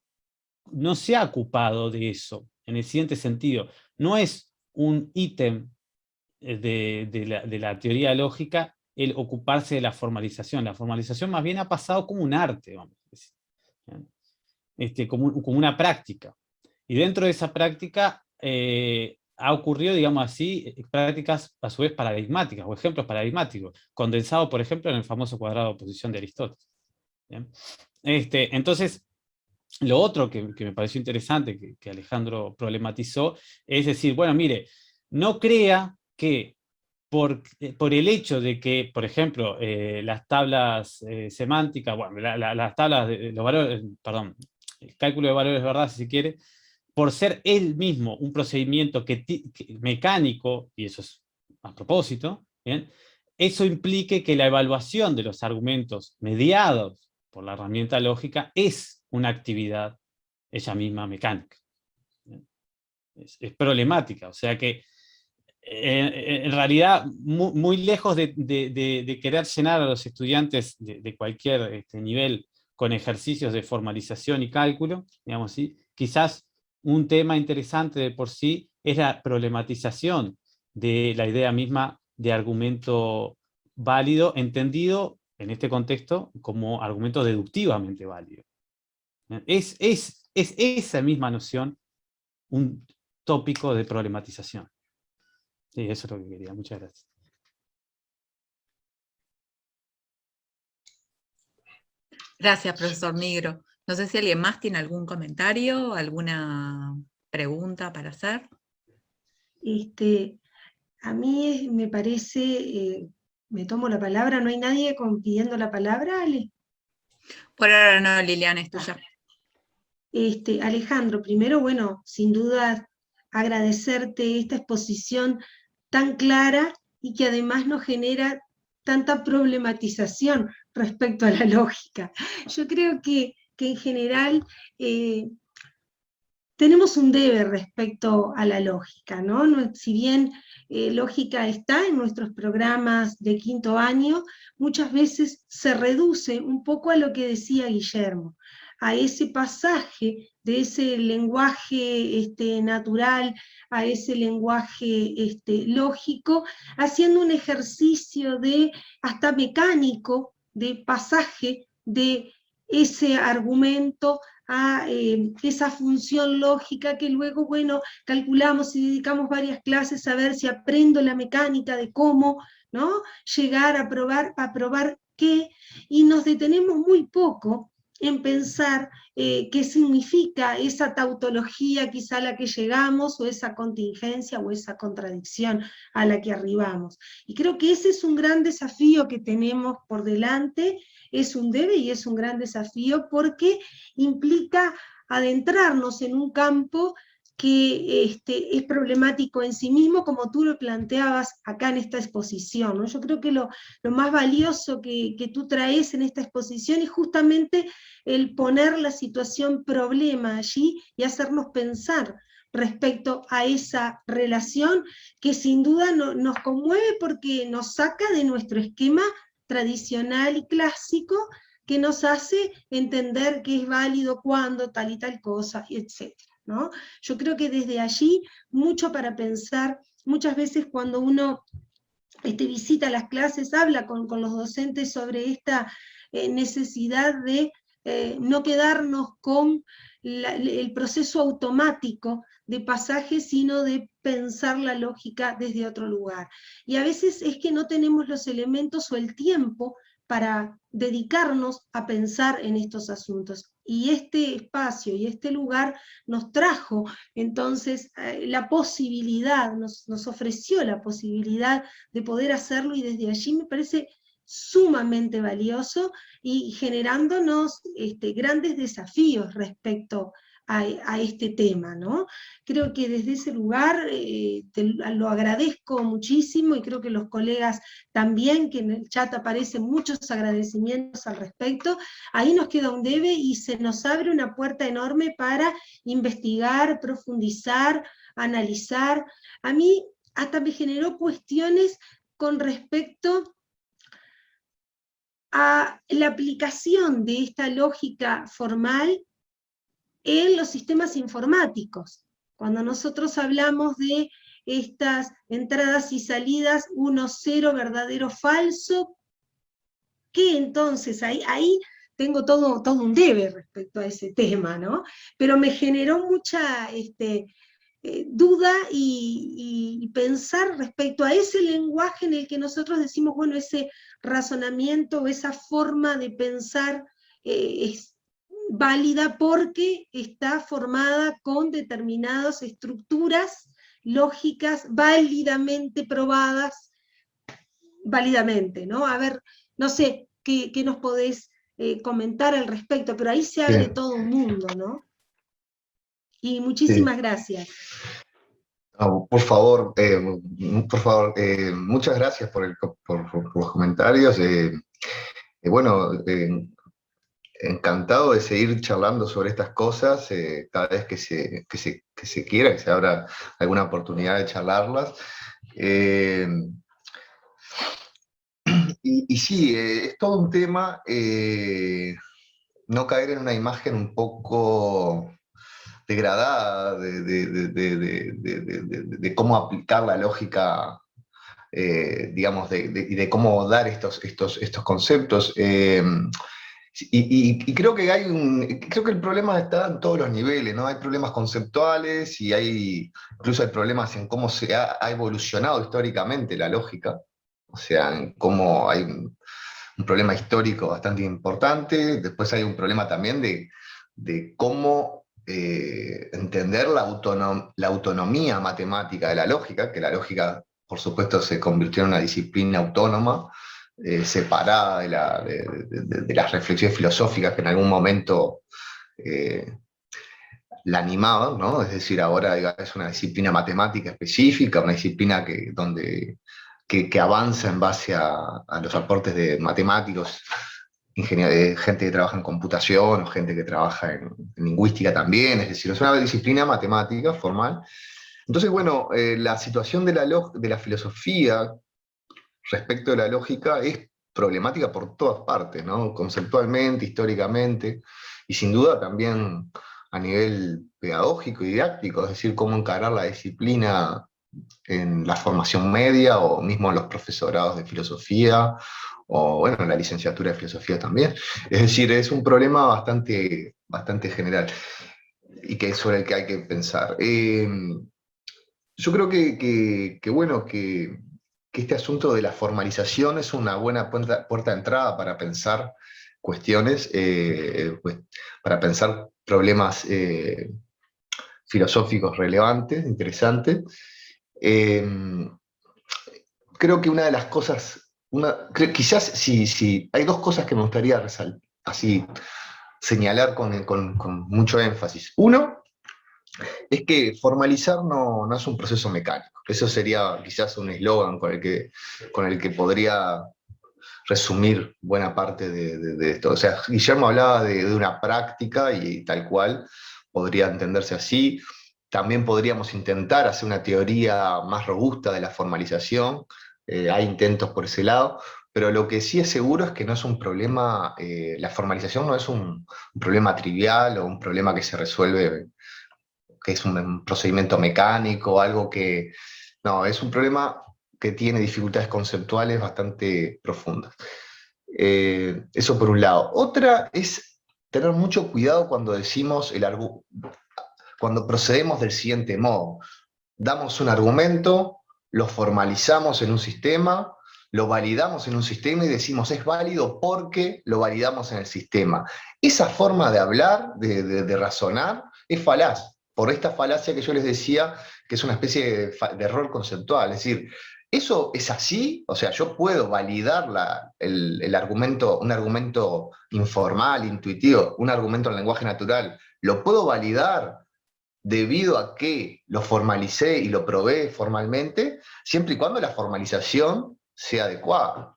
no se ha ocupado de eso, en el siguiente sentido. No es un ítem de la teoría lógica el ocuparse de la formalización. La formalización más bien ha pasado como un arte, vamos a decir, como una práctica. Y dentro de esa práctica ha ocurrido, digamos así, prácticas a su vez paradigmáticas, o ejemplos paradigmáticos, condensado, por ejemplo, en el famoso cuadrado de oposición de Aristóteles. ¿Bien? Entonces, lo otro que me pareció interesante que Alejandro problematizó, es decir, bueno, mire, no crea que por el hecho de que, por ejemplo, las tablas semánticas, bueno, las tablas de los valores, perdón, el cálculo de valores de verdad, si se quiere, por ser él mismo un procedimiento mecánico, y eso es a propósito, ¿bien? Eso implique que la evaluación de los argumentos mediados por la herramienta lógica es una actividad ella misma mecánica. Es problemática, o sea que en realidad muy lejos de querer llenar a los estudiantes de cualquier nivel con ejercicios de formalización y cálculo, digamos así, quizás un tema interesante de por sí es la problematización de la idea misma de argumento válido, entendido en este contexto como argumento deductivamente válido. Es esa misma noción un tópico de problematización. Sí, eso es lo que quería. Muchas gracias. Gracias, profesor Nigro. No sé si alguien más tiene algún comentario, alguna pregunta para hacer. A mí me parece, me tomo la palabra, ¿no hay nadie pidiendo la palabra, Ale? Por ahora no, Liliana, es tuya. Alejandro, primero, bueno, sin duda agradecerte esta exposición tan clara y que además nos genera tanta problematización respecto a la lógica. Yo creo que en general tenemos un deber respecto a la lógica, ¿no? Si bien lógica está en nuestros programas de quinto año, muchas veces se reduce un poco a lo que decía Guillermo, a ese pasaje de ese lenguaje natural, a ese lenguaje lógico, haciendo un ejercicio de hasta mecánico, de pasaje de ese argumento a esa función lógica que luego, bueno, calculamos y dedicamos varias clases a ver si aprendo la mecánica de cómo, ¿no? Llegar a probar qué, y nos detenemos muy poco en pensar qué significa esa tautología quizá a la que llegamos, o esa contingencia o esa contradicción a la que arribamos. Y creo que ese es un gran desafío que tenemos por delante, es un debe y es un gran desafío porque implica adentrarnos en un campo que es problemático en sí mismo, como tú lo planteabas acá en esta exposición, ¿no? Yo creo que lo más valioso que tú traes en esta exposición es justamente el poner la situación problema allí y hacernos pensar respecto a esa relación que sin duda nos conmueve porque nos saca de nuestro esquema tradicional y clásico, que nos hace entender qué es válido, cuándo, tal y tal cosa, etc., ¿no? Yo creo que desde allí, mucho para pensar. Muchas veces cuando uno visita las clases, habla con los docentes sobre esta necesidad de no quedarnos con el proceso automático de pasaje, sino de pensar la lógica desde otro lugar. Y a veces es que no tenemos los elementos o el tiempo para dedicarnos a pensar en estos asuntos. Y este espacio y este lugar nos trajo entonces la posibilidad, nos ofreció la posibilidad de poder hacerlo, y desde allí me parece sumamente valioso y generándonos grandes desafíos respecto a este tema, ¿no? Creo que desde ese lugar lo agradezco muchísimo, y creo que los colegas también, que en el chat aparecen muchos agradecimientos al respecto. Ahí nos queda un debe y se nos abre una puerta enorme para investigar, profundizar, analizar. A mí hasta me generó cuestiones con respecto a la aplicación de esta lógica formal en los sistemas informáticos. Cuando nosotros hablamos de estas entradas y salidas 1, 0, verdadero, falso, ¿qué entonces? Ahí tengo todo un debe respecto a ese tema, ¿no? Pero me generó mucha duda y pensar respecto a ese lenguaje en el que nosotros decimos, bueno, ese razonamiento, esa forma de pensar es válida porque está formada con determinadas estructuras lógicas válidamente probadas, válidamente, ¿no? A ver, no sé qué nos podés comentar al respecto, pero ahí se abre todo un mundo, ¿no? Y muchísimas gracias. Por favor, muchas gracias por los comentarios. Bueno, encantado de seguir charlando sobre estas cosas cada vez que se quiera, que se abra alguna oportunidad de charlarlas. Y sí, es todo un tema no caer en una imagen un poco degradada de cómo aplicar la lógica, digamos, de cómo dar estos conceptos. Y creo que creo que el problema está en todos los niveles, ¿no? Hay problemas conceptuales y incluso hay problemas en cómo se ha evolucionado históricamente la lógica, o sea, en cómo hay un problema histórico bastante importante. Después hay un problema también de cómo entender la autonomía matemática de la lógica, que la lógica, por supuesto, se convirtió en una disciplina autónoma, separada de las reflexiones filosóficas que en algún momento la animaban, ¿no? Es decir, ahora es una disciplina matemática específica, una disciplina que avanza en base a los aportes de matemáticos, gente que trabaja en computación o gente que trabaja en lingüística también, es decir, es una disciplina matemática formal. Entonces, bueno, la situación de la filosofía respecto de la lógica es problemática por todas partes, ¿no? Conceptualmente, históricamente, y sin duda también a nivel pedagógico y didáctico, es decir, cómo encarar la disciplina en la formación media o mismo en los profesorados de filosofía, o bueno, en la licenciatura de filosofía también. Es decir, es un problema bastante general y sobre el que hay que pensar. Yo creo bueno, que este asunto de la formalización es una buena puerta de entrada para pensar cuestiones, pues, para pensar problemas filosóficos relevantes, interesantes. Creo que una de las cosas, quizás sí, hay dos cosas que me gustaría así señalar con mucho énfasis. Uno, es que formalizar no es un proceso mecánico. Eso sería quizás un eslogan con el que podría resumir buena parte de esto. O sea, Guillermo hablaba de una práctica y tal cual podría entenderse así. También podríamos intentar hacer una teoría más robusta de la formalización. Hay intentos por ese lado, pero lo que sí es seguro es que no es un problema, la formalización no es un problema trivial o un problema que se resuelve, que es un procedimiento mecánico, algo que... No, es un problema que tiene dificultades conceptuales bastante profundas. Eso por un lado. Otra es tener mucho cuidado cuando decimos cuando procedemos del siguiente modo. Damos un argumento, lo formalizamos en un sistema, lo validamos en un sistema y decimos es válido porque lo validamos en el sistema. Esa forma de hablar, de razonar, es falaz, por esta falacia que yo les decía, que es una especie de error conceptual. Es decir, ¿eso es así? O sea, yo puedo validar el argumento, un argumento informal, intuitivo, un argumento en lenguaje natural, ¿lo puedo validar debido a que lo formalicé y lo probé formalmente, siempre y cuando la formalización sea adecuada?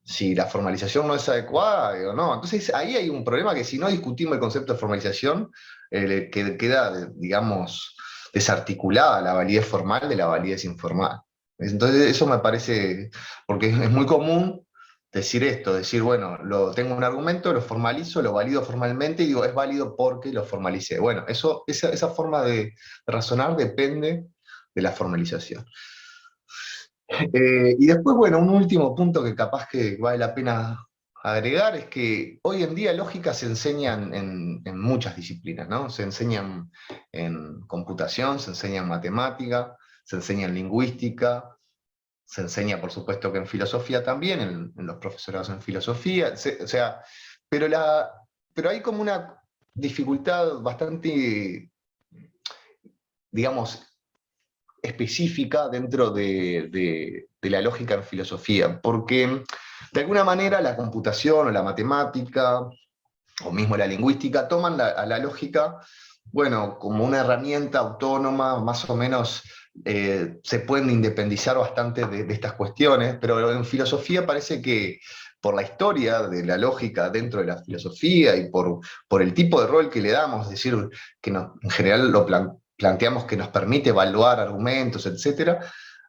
Si la formalización no es adecuada, digo, no. Entonces ahí hay un problema que si no discutimos el concepto de formalización, queda, digamos, desarticulada la validez formal de la validez informal. Entonces eso me parece, porque es muy común decir esto, decir, bueno, tengo un argumento, lo formalizo, lo valido formalmente y digo, es válido porque lo formalicé. Bueno, esa forma de razonar depende de la formalización. Y después, bueno, un último punto que capaz que vale la pena agregar es que hoy en día lógica se enseña en muchas disciplinas, ¿no? Se enseña en computación, se enseña en matemática, se enseña en lingüística, se enseña, por supuesto, que en filosofía también, en los profesorados en filosofía, o sea, pero hay como una dificultad bastante, digamos, específica dentro de la lógica en filosofía, porque de alguna manera la computación o la matemática, o mismo la lingüística, toman a la lógica, bueno, como una herramienta autónoma, más o menos se pueden independizar bastante de estas cuestiones, pero en filosofía parece que por la historia de la lógica dentro de la filosofía y por el tipo de rol que le damos, es decir, que en general lo planteamos que nos permite evaluar argumentos, etc.,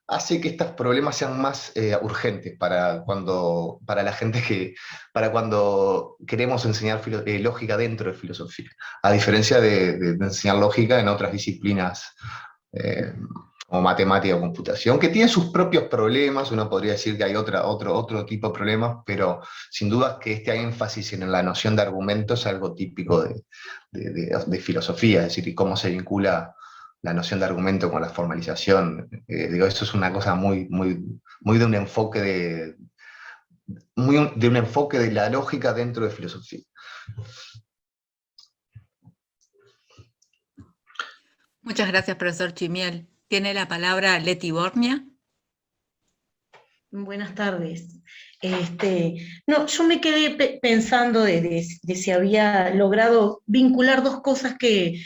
hace que estos problemas sean más urgentes para la gente para cuando queremos enseñar lógica dentro de filosofía, a diferencia de enseñar lógica en otras disciplinas como matemática o computación, que tienen sus propios problemas. Uno podría decir que hay otro tipo de problemas, pero sin duda que este énfasis en la noción de argumento es algo típico de filosofía, es decir, y cómo se vincula la noción de argumento con la formalización. Digo, esto es una cosa muy de un enfoque de un enfoque de la lógica dentro de filosofía. Muchas gracias, profesor Chimiel. Tiene la palabra Leti Borgna. Buenas tardes. No, yo me quedé pensando de si había logrado vincular dos cosas que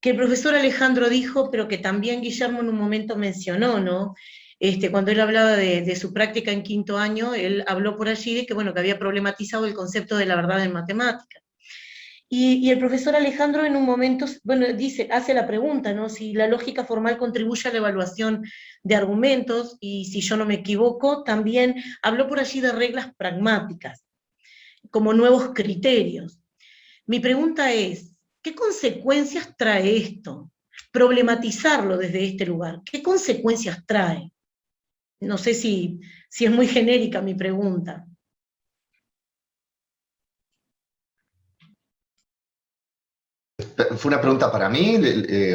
el profesor Alejandro dijo, pero que también Guillermo en un momento mencionó, ¿no? Cuando él hablaba de su práctica en quinto año, él habló por allí de que, bueno, que había problematizado el concepto de la verdad en matemática. Y el profesor Alejandro en un momento, bueno, hace la pregunta, ¿no? Si la lógica formal contribuye a la evaluación de argumentos, y si yo no me equivoco, también habló por allí de reglas pragmáticas, como nuevos criterios. Mi pregunta es, ¿qué consecuencias trae esto? Problematizarlo desde este lugar, ¿qué consecuencias trae? No sé si es muy genérica mi pregunta. ¿Fue una pregunta para mí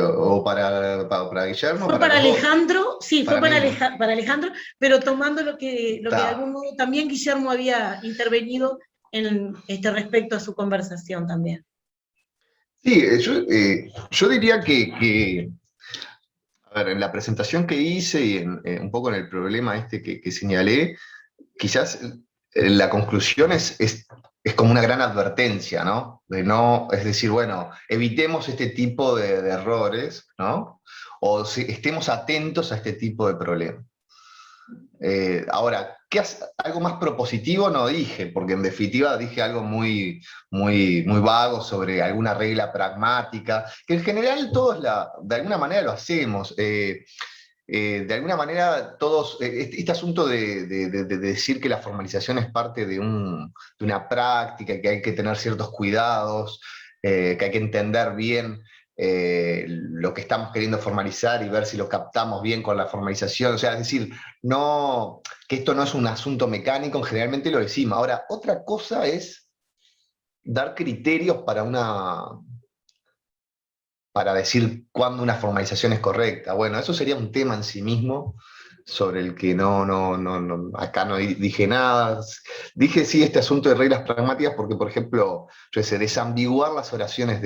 o para Guillermo? Fue para Alejandro, sí, fue para para Alejandro, pero tomando lo que de algún modo también Guillermo había intervenido en respecto a su conversación también. Sí, yo diría que, a ver, en la presentación que hice y un poco en el problema que señalé, quizás la conclusión es como una gran advertencia, ¿no? Es decir, bueno, evitemos este tipo de errores, ¿no? O estemos atentos a este tipo de problemas. Ahora, algo más propositivo no dije, porque en definitiva dije algo muy vago sobre alguna regla pragmática, que en general todos de alguna manera lo hacemos. De alguna manera, todos, este asunto de decir que la formalización es parte de una práctica, que hay que tener ciertos cuidados, que hay que entender bien lo que estamos queriendo formalizar y ver si lo captamos bien con la formalización. O sea, es decir, que esto no es un asunto mecánico, generalmente lo decimos. Ahora, otra cosa es dar criterios para decir cuándo una formalización es correcta. Bueno, eso sería un tema en sí mismo, sobre el que acá no dije nada. Dije sí este asunto de reglas pragmáticas porque, por ejemplo, desambiguar las oraciones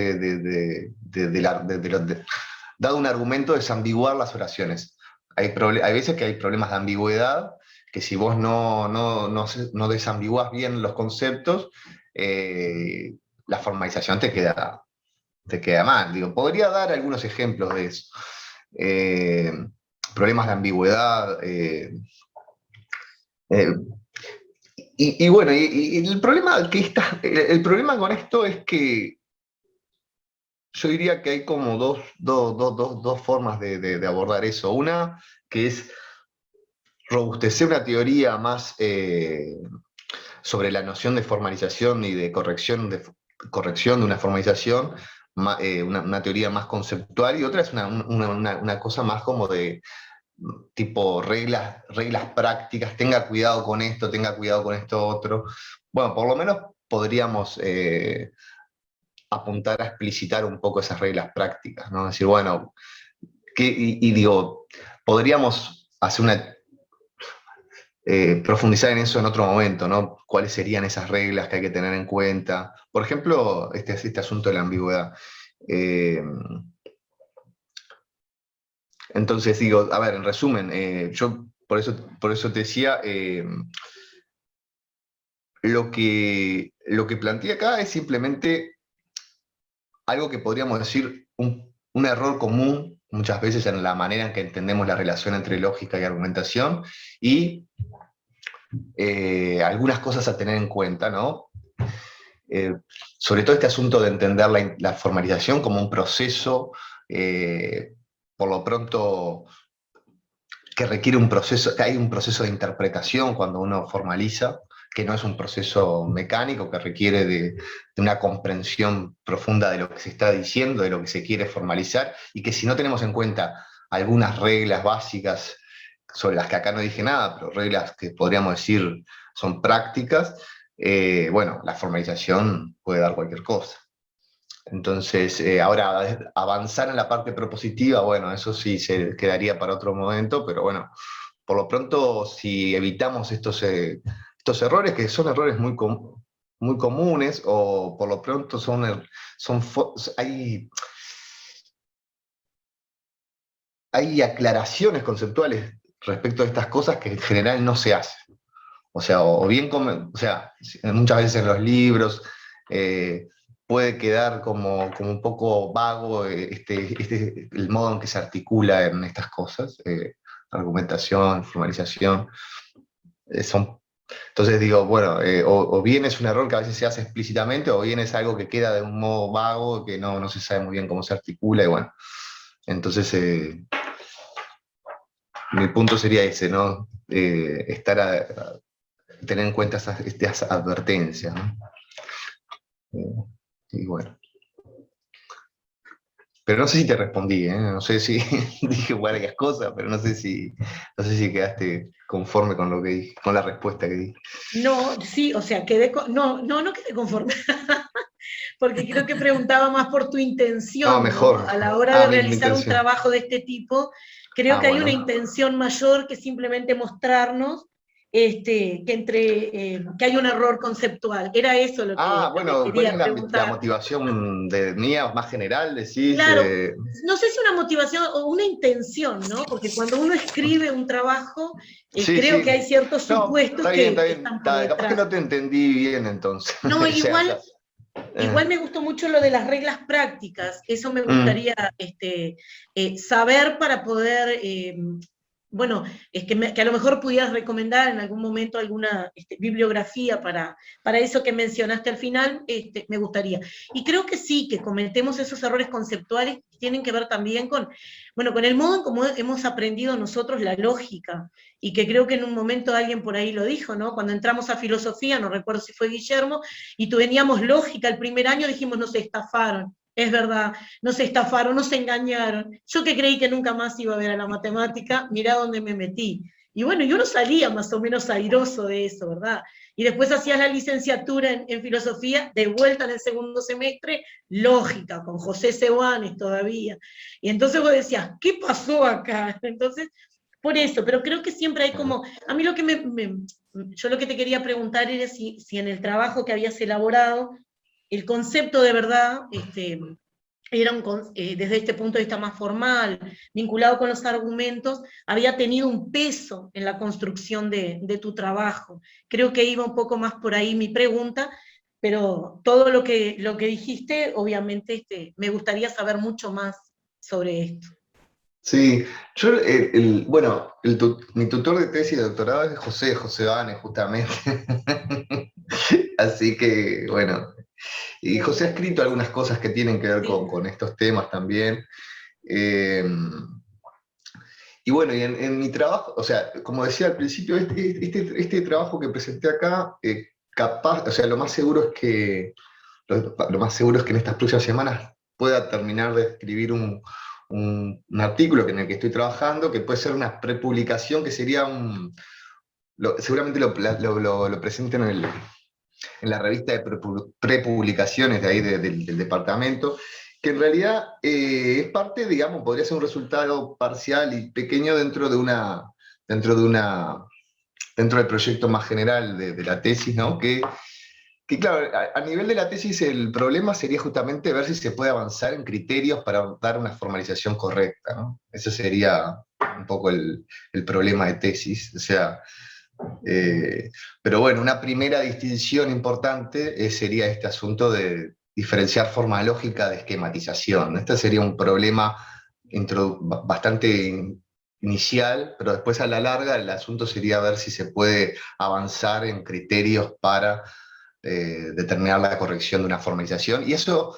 dado un argumento, desambiguar las oraciones. Hay veces que hay problemas de ambigüedad, que si vos no desambiguás bien los conceptos, la formalización te queda mal. Digo, podría dar algunos ejemplos de eso. Problemas de ambigüedad. Y bueno, el problema con esto es que yo diría que hay como dos formas de abordar eso. Una, que es robustecer una teoría más sobre la noción de formalización y de corrección de una formalización, una teoría más conceptual, y otra es una cosa más como de tipo reglas prácticas, tenga cuidado con esto, tenga cuidado con esto otro. Bueno, por lo menos podríamos apuntar a explicitar un poco esas reglas prácticas, ¿no? Decir, bueno, digo, podríamos hacer profundizar en eso en otro momento, ¿no? ¿Cuáles serían esas reglas que hay que tener en cuenta? Por ejemplo, este asunto de la ambigüedad. Entonces digo, a ver, en resumen, yo por eso te decía, lo que planteé acá es simplemente algo que podríamos decir un error común muchas veces en la manera en que entendemos la relación entre lógica y argumentación, y algunas cosas a tener en cuenta, ¿no? Sobre todo este asunto de entender la formalización como un proceso, por lo pronto, que requiere que hay un proceso de interpretación cuando uno formaliza, que no es un proceso mecánico, que requiere de una comprensión profunda de lo que se está diciendo, de lo que se quiere formalizar, y que si no tenemos en cuenta algunas reglas básicas, sobre las que acá no dije nada, pero reglas que podríamos decir son prácticas, bueno, la formalización puede dar cualquier cosa. Entonces, ahora avanzar en la parte propositiva, bueno, eso sí se quedaría para otro momento, pero bueno, por lo pronto, si evitamos estos errores, que son errores muy comunes, o por lo pronto hay aclaraciones conceptuales respecto a estas cosas que en general no se hacen. O sea, muchas veces en los libros puede quedar como un poco vago el modo en que se articula en estas cosas, argumentación, formalización. Entonces digo, bueno, o bien es un error que a veces se hace explícitamente, o bien es algo que queda de un modo vago, que no se sabe muy bien cómo se articula, y bueno. Entonces, mi punto sería ese, ¿no? Tener en cuenta estas advertencias, ¿no? Y bueno. Pero no sé si te respondí, ¿eh? No sé si dije varias cosas, pero no sé si quedaste conforme con lo que dije, con la respuesta que di. No, sí, o sea, no quedé conforme, porque creo que preguntaba más por tu intención, No, mejor. ¿no? A la hora de Mi realizar un intención. trabajo de este tipo, creo que hay una intención mayor que simplemente mostrarnos que hay un error conceptual. Era eso lo que Bueno, ¿cuál quería es la preguntar. motivación mía más general, decís? Claro, no sé si una motivación o una intención, ¿no? Porque cuando uno escribe un trabajo, Sí, creo sí. que hay ciertos No, supuestos está bien. que están por Capaz que detrás. no te entendí bien entonces. No, O sea, igual me gustó mucho lo de las reglas prácticas. Eso me mm. gustaría saber para poder, bueno, que a lo mejor pudieras recomendar en algún momento alguna bibliografía para eso que mencionaste al final, me gustaría. Y creo que sí, que cometemos esos errores conceptuales que tienen que ver también con el modo en cómo hemos aprendido nosotros la lógica, y que creo que en un momento alguien por ahí lo dijo, ¿no? Cuando entramos a filosofía, no recuerdo si fue Guillermo, y teníamos lógica el primer año, dijimos, nos estafaron. Es verdad, nos estafaron, nos engañaron. Yo que creí que nunca más iba a ver a la matemática, mirá dónde me metí. Y bueno, yo no salía más o menos airoso de eso, ¿verdad? Y después hacías la licenciatura en filosofía, de vuelta en el segundo semestre, lógica, con José Seoane todavía. Y entonces vos decías, ¿qué pasó acá? Entonces, por eso, pero creo que siempre hay como, a mí lo que yo lo que te quería preguntar era si en el trabajo que habías elaborado, el concepto de verdad era desde este punto de vista más formal, vinculado con los argumentos, había tenido un peso en la construcción de tu trabajo. Creo que iba un poco más por ahí mi pregunta, pero todo lo que dijiste, obviamente me gustaría saber mucho más sobre esto. Sí, yo, mi tutor de tesis de doctorado es José Bane, justamente. Así que, bueno, y José ha escrito algunas cosas que tienen que ver con estos temas también. Y bueno, y en mi trabajo, o sea, como decía al principio, este trabajo que presenté acá capaz, o sea, lo más seguro es que en estas próximas semanas pueda terminar de escribir un artículo en el que estoy trabajando, que puede ser una prepublicación, que sería seguramente lo presenten en la revista de prepublicaciones de ahí del departamento, que en realidad es parte, digamos, podría ser un resultado parcial y pequeño dentro del proyecto más general de la tesis, ¿no? Que claro, a nivel de la tesis el problema sería justamente ver si se puede avanzar en criterios para dar una formalización correcta, ¿no? Ese sería un poco el problema de tesis. O sea, pero bueno, una primera distinción importante sería este asunto de diferenciar forma lógica de esquematización. Este sería un problema bastante inicial, pero después a la larga el asunto sería ver si se puede avanzar en criterios para determinar la corrección de una formalización. Y eso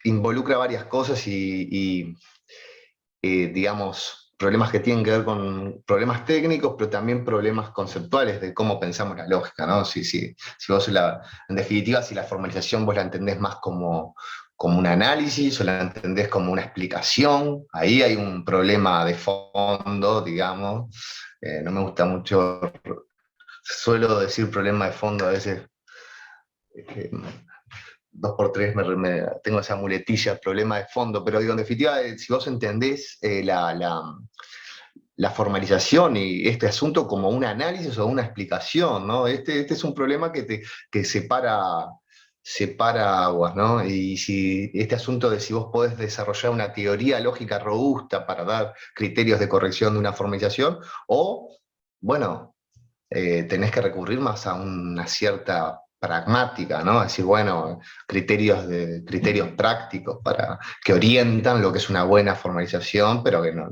involucra varias cosas y digamos, problemas que tienen que ver con problemas técnicos, pero también problemas conceptuales de cómo pensamos la lógica, ¿no? Si vos en definitiva, si la formalización vos la entendés más como un análisis o la entendés como una explicación, ahí hay un problema de fondo, digamos. No me gusta mucho, suelo decir problema de fondo a veces. 2x3 tengo esa muletilla, problema de fondo, pero digo, en definitiva, si vos entendés la formalización y este asunto como un análisis o una explicación, ¿no? Este es un problema que separa aguas, ¿no? Y si este asunto de si vos podés desarrollar una teoría lógica robusta para dar criterios de corrección de una formalización, o, bueno, tenés que recurrir más a una cierta pragmática, ¿no? Es decir, bueno, criterios prácticos que orientan lo que es una buena formalización, pero que no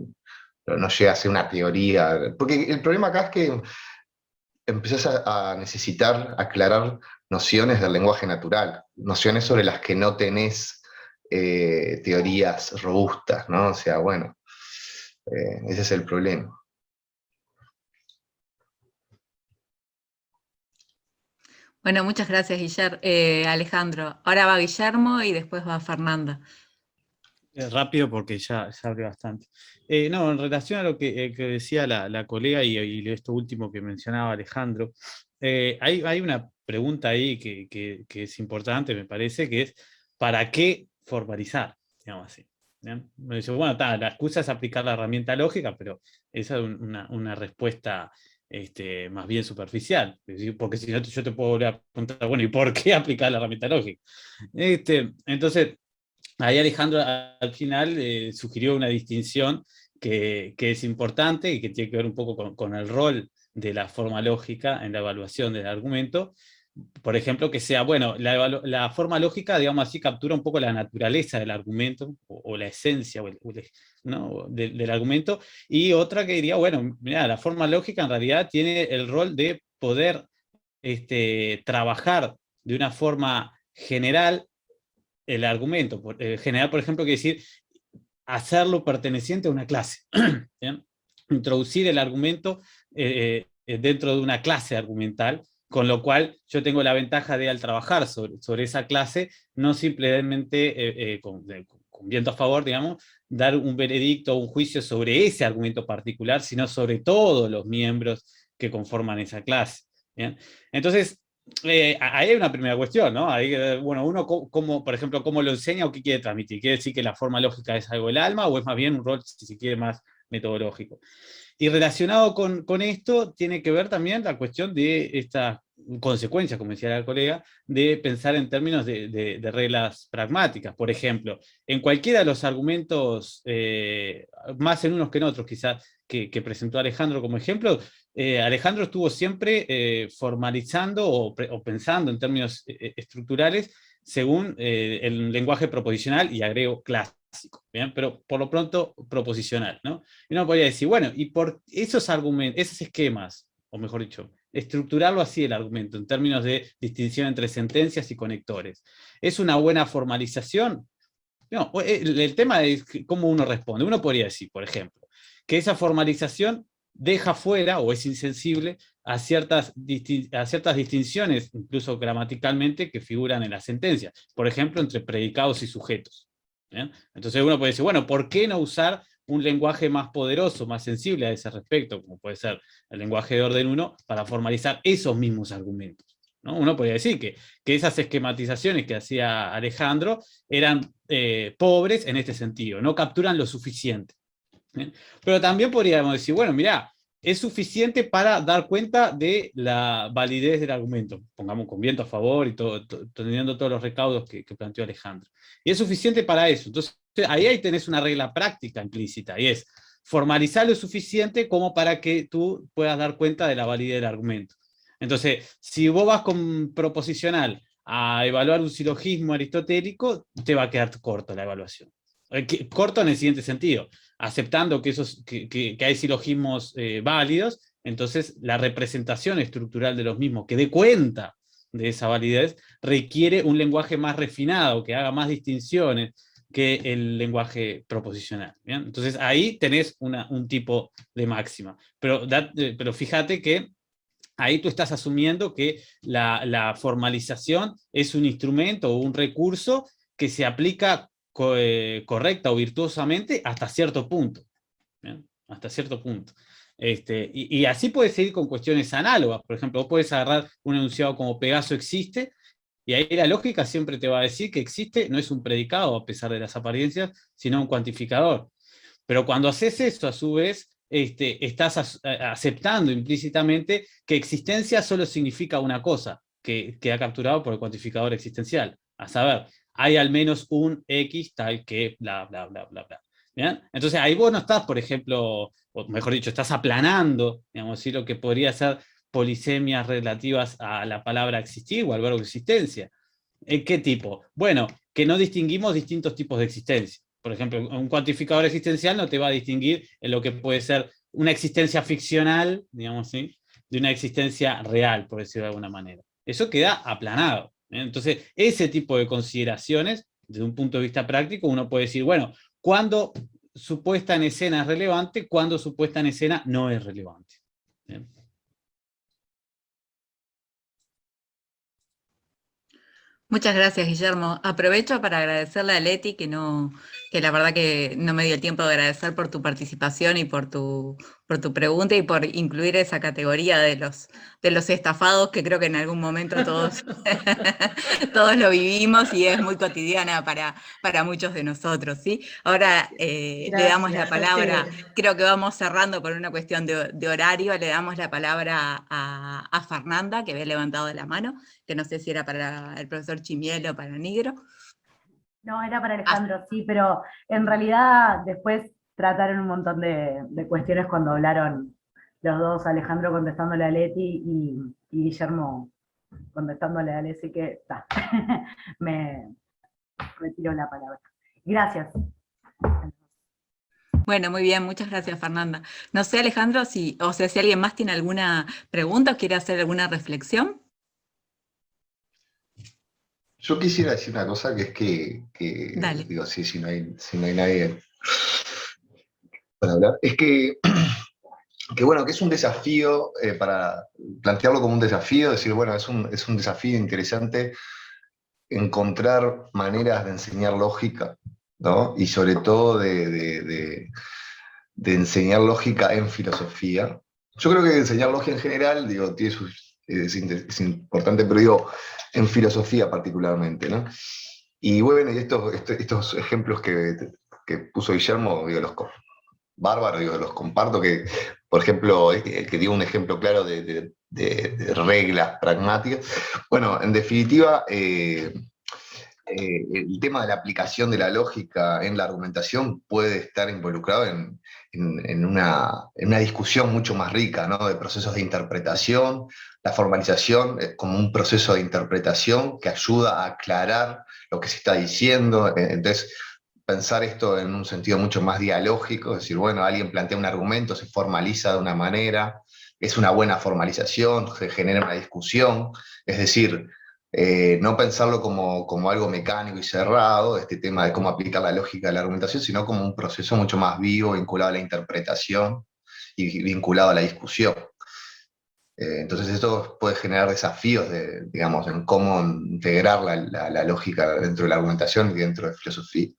llega a ser una teoría. Porque el problema acá es que empezás a necesitar aclarar nociones del lenguaje natural, nociones sobre las que no tenés teorías robustas, ¿no? O sea, bueno, ese es el problema. Bueno, muchas gracias, Alejandro. Ahora va Guillermo y después va Fernanda. Rápido porque ya hablé bastante. No, en relación a lo que decía la colega y esto último que mencionaba Alejandro, hay una pregunta ahí que es importante, me parece, que es ¿para qué formalizar? Digamos así. Me dice, bueno, la excusa es aplicar la herramienta lógica, pero esa es una respuesta más bien superficial, porque si no yo te puedo volver a preguntar, bueno, ¿y por qué aplicar la herramienta lógica? Entonces, ahí Alejandro al final sugirió una distinción que es importante y que tiene que ver un poco con el rol de la forma lógica en la evaluación del argumento. Por ejemplo, que sea, bueno, la forma lógica, digamos así, captura un poco la naturaleza del argumento, o la esencia ¿no? del argumento, y otra que diría, bueno, mira, la forma lógica en realidad tiene el rol de poder trabajar de una forma general el argumento. General, por ejemplo, quiere decir hacerlo perteneciente a una clase. ¿Bien? Introducir el argumento dentro de una clase argumental, con lo cual yo tengo la ventaja de, al trabajar sobre esa clase, no simplemente con viento a favor, digamos, dar un veredicto o un juicio sobre ese argumento particular, sino sobre todos los miembros que conforman esa clase. ¿Bien? Entonces, ahí hay una primera cuestión, ¿no? Ahí, bueno, uno, por ejemplo, cómo lo enseña o qué quiere transmitir. ¿Quiere decir que la forma lógica es algo del alma o es más bien un rol, si se quiere, más metodológico? Y relacionado con esto, tiene que ver también la cuestión de estas consecuencias, como decía la colega, de pensar en términos de reglas pragmáticas. Por ejemplo, en cualquiera de los argumentos, más en unos que en otros quizás, que presentó Alejandro como ejemplo, Alejandro estuvo siempre formalizando o pensando en términos estructurales según el lenguaje proposicional, y agrego clásico, ¿bien? Pero por lo pronto proposicional, ¿no? Y uno podría decir, bueno, y por esos argumentos, esos esquemas, o mejor dicho, estructurarlo así el argumento, en términos de distinción entre sentencias y conectores, ¿es una buena formalización? No, el tema es cómo uno responde. Uno podría decir, por ejemplo, que esa formalización deja fuera o es insensible a ciertas distinciones, incluso gramaticalmente, que figuran en la sentencia. Por ejemplo, entre predicados y sujetos. ¿Bien? Entonces uno puede decir, bueno, ¿por qué no usar un lenguaje más poderoso, más sensible a ese respecto, como puede ser el lenguaje de orden 1, para formalizar esos mismos argumentos? ¿No? Uno podría decir que esas esquematizaciones que hacía Alejandro eran pobres en este sentido, no capturan lo suficiente. ¿Bien? Pero también podríamos decir, bueno, mirá, es suficiente para dar cuenta de la validez del argumento, pongamos con viento a favor y teniendo todos los recaudos que planteó Alejandro. Y es suficiente para eso. Entonces, ahí tenés una regla práctica implícita, y es formalizar lo suficiente como para que tú puedas dar cuenta de la validez del argumento. Entonces, si vos vas con proposicional a evaluar un silogismo aristotélico, te va a quedar corto la evaluación. Corto en el siguiente sentido, aceptando que hay silogismos válidos, entonces la representación estructural de los mismos, que dé cuenta de esa validez, requiere un lenguaje más refinado, que haga más distinciones que el lenguaje proposicional. ¿Bien? Entonces ahí tenés un tipo de máxima. Pero fíjate que ahí tú estás asumiendo que la formalización es un instrumento o un recurso que se aplica correcta o virtuosamente hasta cierto punto. ¿Bien? Hasta cierto punto. Y así puedes seguir con cuestiones análogas. Por ejemplo, vos podés agarrar un enunciado como Pegaso existe, y ahí la lógica siempre te va a decir que existe no es un predicado a pesar de las apariencias, sino un cuantificador. Pero cuando haces esto, a su vez, estás aceptando implícitamente que existencia solo significa una cosa, que ha capturado por el cuantificador existencial. A saber, hay al menos un X tal que bla, bla, bla, bla, bla. ¿Bien? Entonces ahí vos no estás, por ejemplo, o mejor dicho, estás aplanando, digamos, ¿sí? Lo que podría ser polisemias relativas a la palabra existir o al verbo existencia. ¿En qué tipo? Bueno, que no distinguimos distintos tipos de existencia. Por ejemplo, un cuantificador existencial no te va a distinguir en lo que puede ser una existencia ficcional, digamos, ¿sí? De una existencia real, por decirlo de alguna manera. Eso queda aplanado. Entonces, ese tipo de consideraciones, desde un punto de vista práctico, uno puede decir, bueno, ¿cuándo su puesta en escena es relevante? ¿Cuándo su puesta en escena no es relevante? ¿Bien? Muchas gracias, Guillermo. Aprovecho para agradecerle a Leti, que la verdad que no me dio el tiempo de agradecer por tu participación y por tu pregunta y por incluir esa categoría de los estafados, que creo que en algún momento todos, todos lo vivimos y es muy cotidiana para muchos de nosotros, ¿sí? Ahora le damos la palabra, creo que vamos cerrando por una cuestión de horario, le damos la palabra a Fernanda, que había levantado la mano, que no sé si era para el profesor Chimiel o para Nigro. No, era para Alejandro, sí, pero en realidad después trataron un montón de cuestiones cuando hablaron los dos, Alejandro contestándole a Leti y Guillermo contestándole a Leti, que está, me retiro la palabra. Gracias. Bueno, muy bien, muchas gracias, Fernanda. No sé, Alejandro, si alguien más tiene alguna pregunta o quiere hacer alguna reflexión. Yo quisiera decir una cosa, que es Dale. digo, sí, si no hay nadie para hablar, es que bueno, que es un desafío, para plantearlo como un desafío, decir, bueno, es un desafío interesante encontrar maneras de enseñar lógica, ¿no? Y sobre todo de enseñar lógica en filosofía. Yo creo que enseñar lógica en general, digo, es importante, pero digo, en filosofía particularmente, ¿no? Y bueno, y estos ejemplos que puso Guillermo, digo, bárbaros, digo, los comparto, que, por ejemplo, el que dio un ejemplo claro de reglas pragmáticas. Bueno, en definitiva, el tema de la aplicación de la lógica en la argumentación puede estar involucrado en una discusión mucho más rica, ¿no? De procesos de interpretación. La formalización es como un proceso de interpretación que ayuda a aclarar lo que se está diciendo. Entonces, pensar esto en un sentido mucho más dialógico, es decir, bueno, alguien plantea un argumento, se formaliza de una manera, es una buena formalización, se genera una discusión, es decir, no pensarlo como algo mecánico y cerrado, este tema de cómo aplicar la lógica de la argumentación, sino como un proceso mucho más vivo, vinculado a la interpretación, y vinculado a la discusión. Entonces esto puede generar desafíos digamos, en cómo integrar la lógica dentro de la argumentación y dentro de filosofía.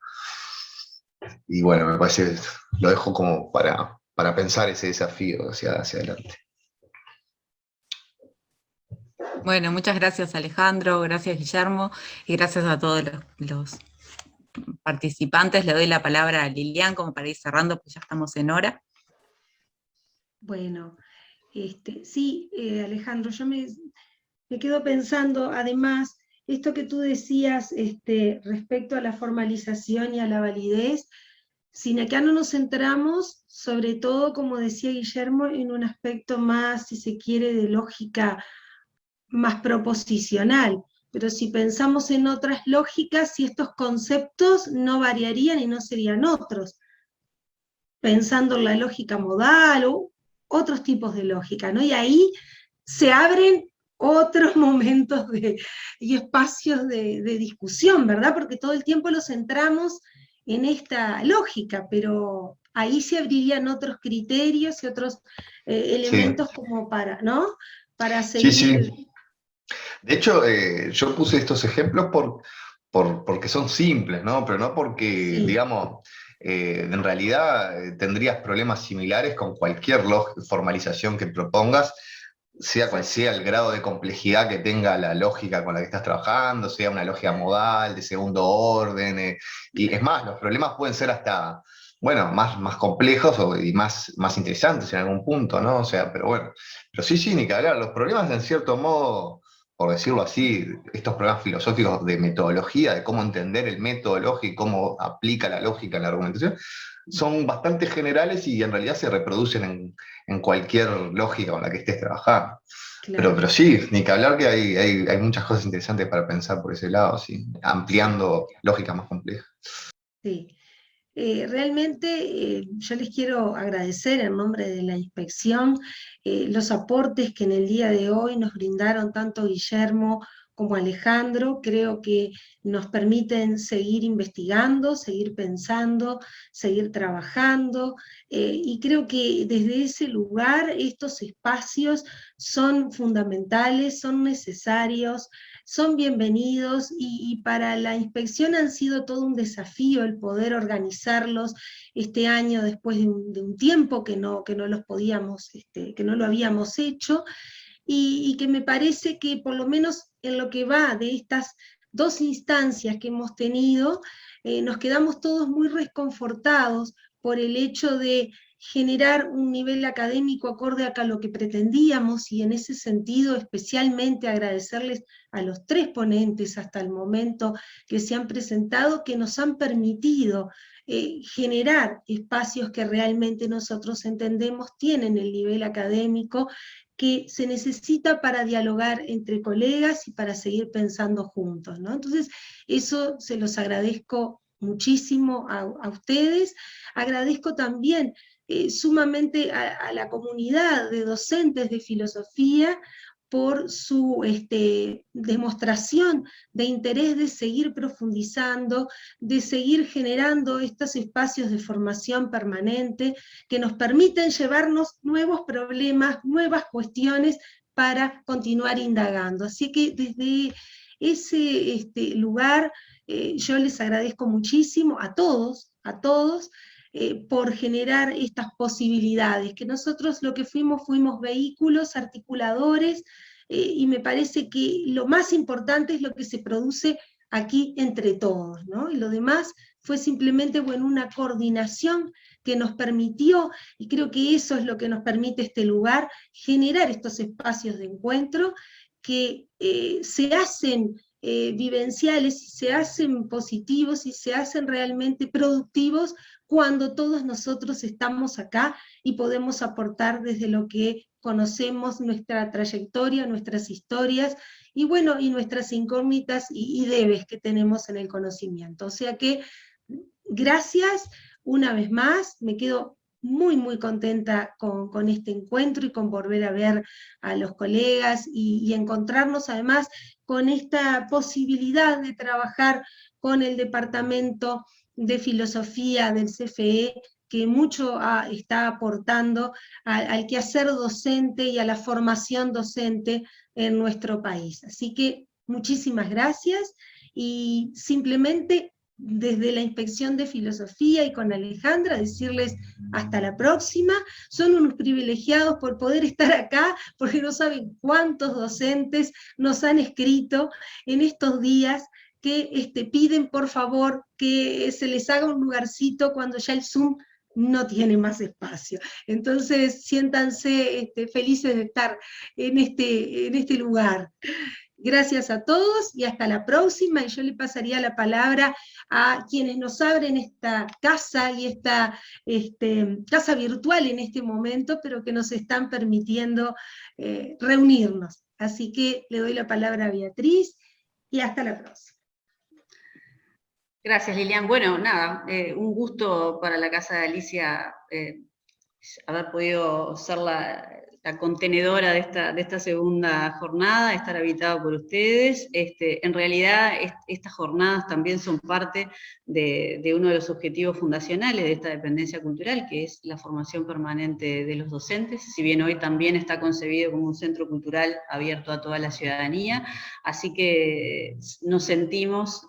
Y bueno, me parece, lo dejo como para pensar ese desafío hacia adelante. Bueno, muchas gracias Alejandro, gracias Guillermo, y gracias a todos los participantes. Le doy la palabra a Lilian como para ir cerrando, porque ya estamos en hora. Bueno, sí, Alejandro, yo me quedo pensando, además, esto que tú decías respecto a la formalización y a la validez, si acá no nos centramos, sobre todo, como decía Guillermo, en un aspecto más, si se quiere, de lógica más proposicional, pero si pensamos en otras lógicas, si estos conceptos no variarían y no serían otros, pensando en la lógica modal o otros tipos de lógica, ¿no? Y ahí se abren otros momentos y espacios de discusión, ¿verdad? Porque todo el tiempo los centramos en esta lógica, pero ahí se abrirían otros criterios y otros elementos como para, ¿no? Para seguir... Sí. De hecho, yo puse estos ejemplos porque son simples, ¿no? Pero no porque, Sí. digamos, en realidad tendrías problemas similares con cualquier formalización que propongas, sea cual sea el grado de complejidad que tenga la lógica con la que estás trabajando, sea una lógica modal, de segundo orden. Y es más, los problemas pueden ser hasta, bueno, más complejos y más interesantes en algún punto, ¿no? O sea, pero bueno, pero sí, ni que hablar. Los problemas, en cierto modo, por decirlo así, estos problemas filosóficos de metodología, de cómo entender el método lógico y cómo aplica la lógica en la argumentación, son bastante generales y en realidad se reproducen en cualquier lógica con la que estés trabajando. Claro. Pero sí, ni que hablar que hay muchas cosas interesantes para pensar por ese lado, ¿sí? Ampliando lógicas más complejas. Sí. Realmente yo les quiero agradecer en nombre de la inspección los aportes que en el día de hoy nos brindaron tanto Guillermo como Alejandro. Creo que nos permiten seguir investigando, seguir pensando, seguir trabajando, y creo que desde ese lugar estos espacios son fundamentales, son necesarios, son bienvenidos, y para la inspección han sido todo un desafío el poder organizarlos este año después de un tiempo que no los podíamos, que no lo habíamos hecho, y que me parece que por lo menos en lo que va de estas dos instancias que hemos tenido, nos quedamos todos muy reconfortados por el hecho de generar un nivel académico acorde a lo que pretendíamos, y en ese sentido especialmente agradecerles a los tres ponentes hasta el momento que se han presentado, que nos han permitido generar espacios que realmente nosotros entendemos tienen el nivel académico que se necesita para dialogar entre colegas y para seguir pensando juntos, ¿no? Entonces, eso se los agradezco muchísimo a ustedes. Agradezco también sumamente a la comunidad de docentes de filosofía por su demostración de interés de seguir profundizando, de seguir generando estos espacios de formación permanente que nos permiten llevarnos nuevos problemas, nuevas cuestiones para continuar indagando. Así que desde ese lugar yo les agradezco muchísimo a todos, por generar estas posibilidades, que nosotros lo que fuimos vehículos, articuladores, y me parece que lo más importante es lo que se produce aquí entre todos, ¿no? Y lo demás fue simplemente, bueno, una coordinación que nos permitió, y creo que eso es lo que nos permite este lugar, generar estos espacios de encuentro que se hacen vivenciales, y se hacen positivos, y se hacen realmente productivos cuando todos nosotros estamos acá y podemos aportar desde lo que conocemos, nuestra trayectoria, nuestras historias, y bueno, y nuestras incógnitas y debes que tenemos en el conocimiento. O sea que, gracias una vez más, me quedo muy contenta con este encuentro y con volver a ver a los colegas y encontrarnos además con esta posibilidad de trabajar con el departamento de filosofía del CFE, que mucho está aportando al quehacer docente y a la formación docente en nuestro país. Así que muchísimas gracias, y simplemente desde la Inspección de Filosofía y con Alejandra decirles hasta la próxima. Son unos privilegiados por poder estar acá, porque no saben cuántos docentes nos han escrito en estos días que piden por favor que se les haga un lugarcito cuando ya el Zoom no tiene más espacio. Entonces siéntanse felices de estar en este lugar. Gracias a todos y hasta la próxima, y yo le pasaría la palabra a quienes nos abren esta casa y esta casa virtual en este momento, pero que nos están permitiendo reunirnos. Así que le doy la palabra a Beatriz y hasta la próxima. Gracias, Lilian. Bueno, nada, un gusto para la Casa de Alicia haber podido ser la contenedora de esta segunda jornada, estar habitado por ustedes. En realidad, estas jornadas también son parte de uno de los objetivos fundacionales de esta dependencia cultural, que es la formación permanente de los docentes, si bien hoy también está concebido como un centro cultural abierto a toda la ciudadanía, así que nos sentimos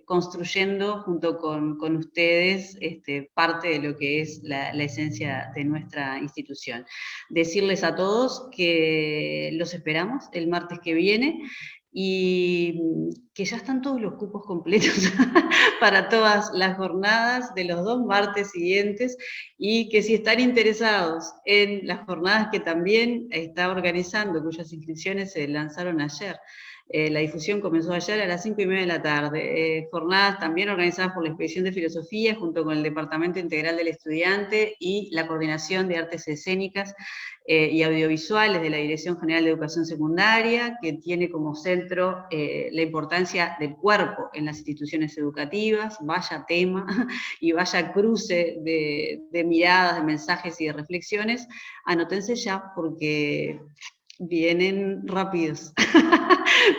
construyendo junto con ustedes parte de lo que es la esencia de nuestra institución. Decirles a todos que los esperamos el martes que viene y que ya están todos los cupos completos para todas las jornadas de los 2 martes siguientes, y que si están interesados en las jornadas que también está organizando, cuyas inscripciones se lanzaron ayer, la difusión comenzó ayer a las 5:30 de la tarde. Jornadas también organizadas por la Inspección de Filosofía, junto con el Departamento Integral del Estudiante y la Coordinación de Artes Escénicas y Audiovisuales de la Dirección General de Educación Secundaria, que tiene como centro la importancia del cuerpo en las instituciones educativas. Vaya tema y vaya cruce de miradas, de mensajes y de reflexiones. Anótense ya porque vienen rápidos.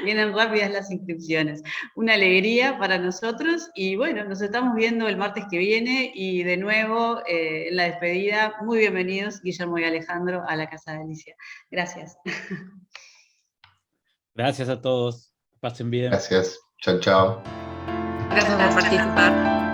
Vienen rápidas las inscripciones. Una alegría para nosotros, y bueno, nos estamos viendo el martes que viene, y de nuevo en la despedida, muy bienvenidos Guillermo y Alejandro a la Casa de Alicia. Gracias. Gracias a todos. Pasen bien. Gracias. Chao, chao. Gracias por participar.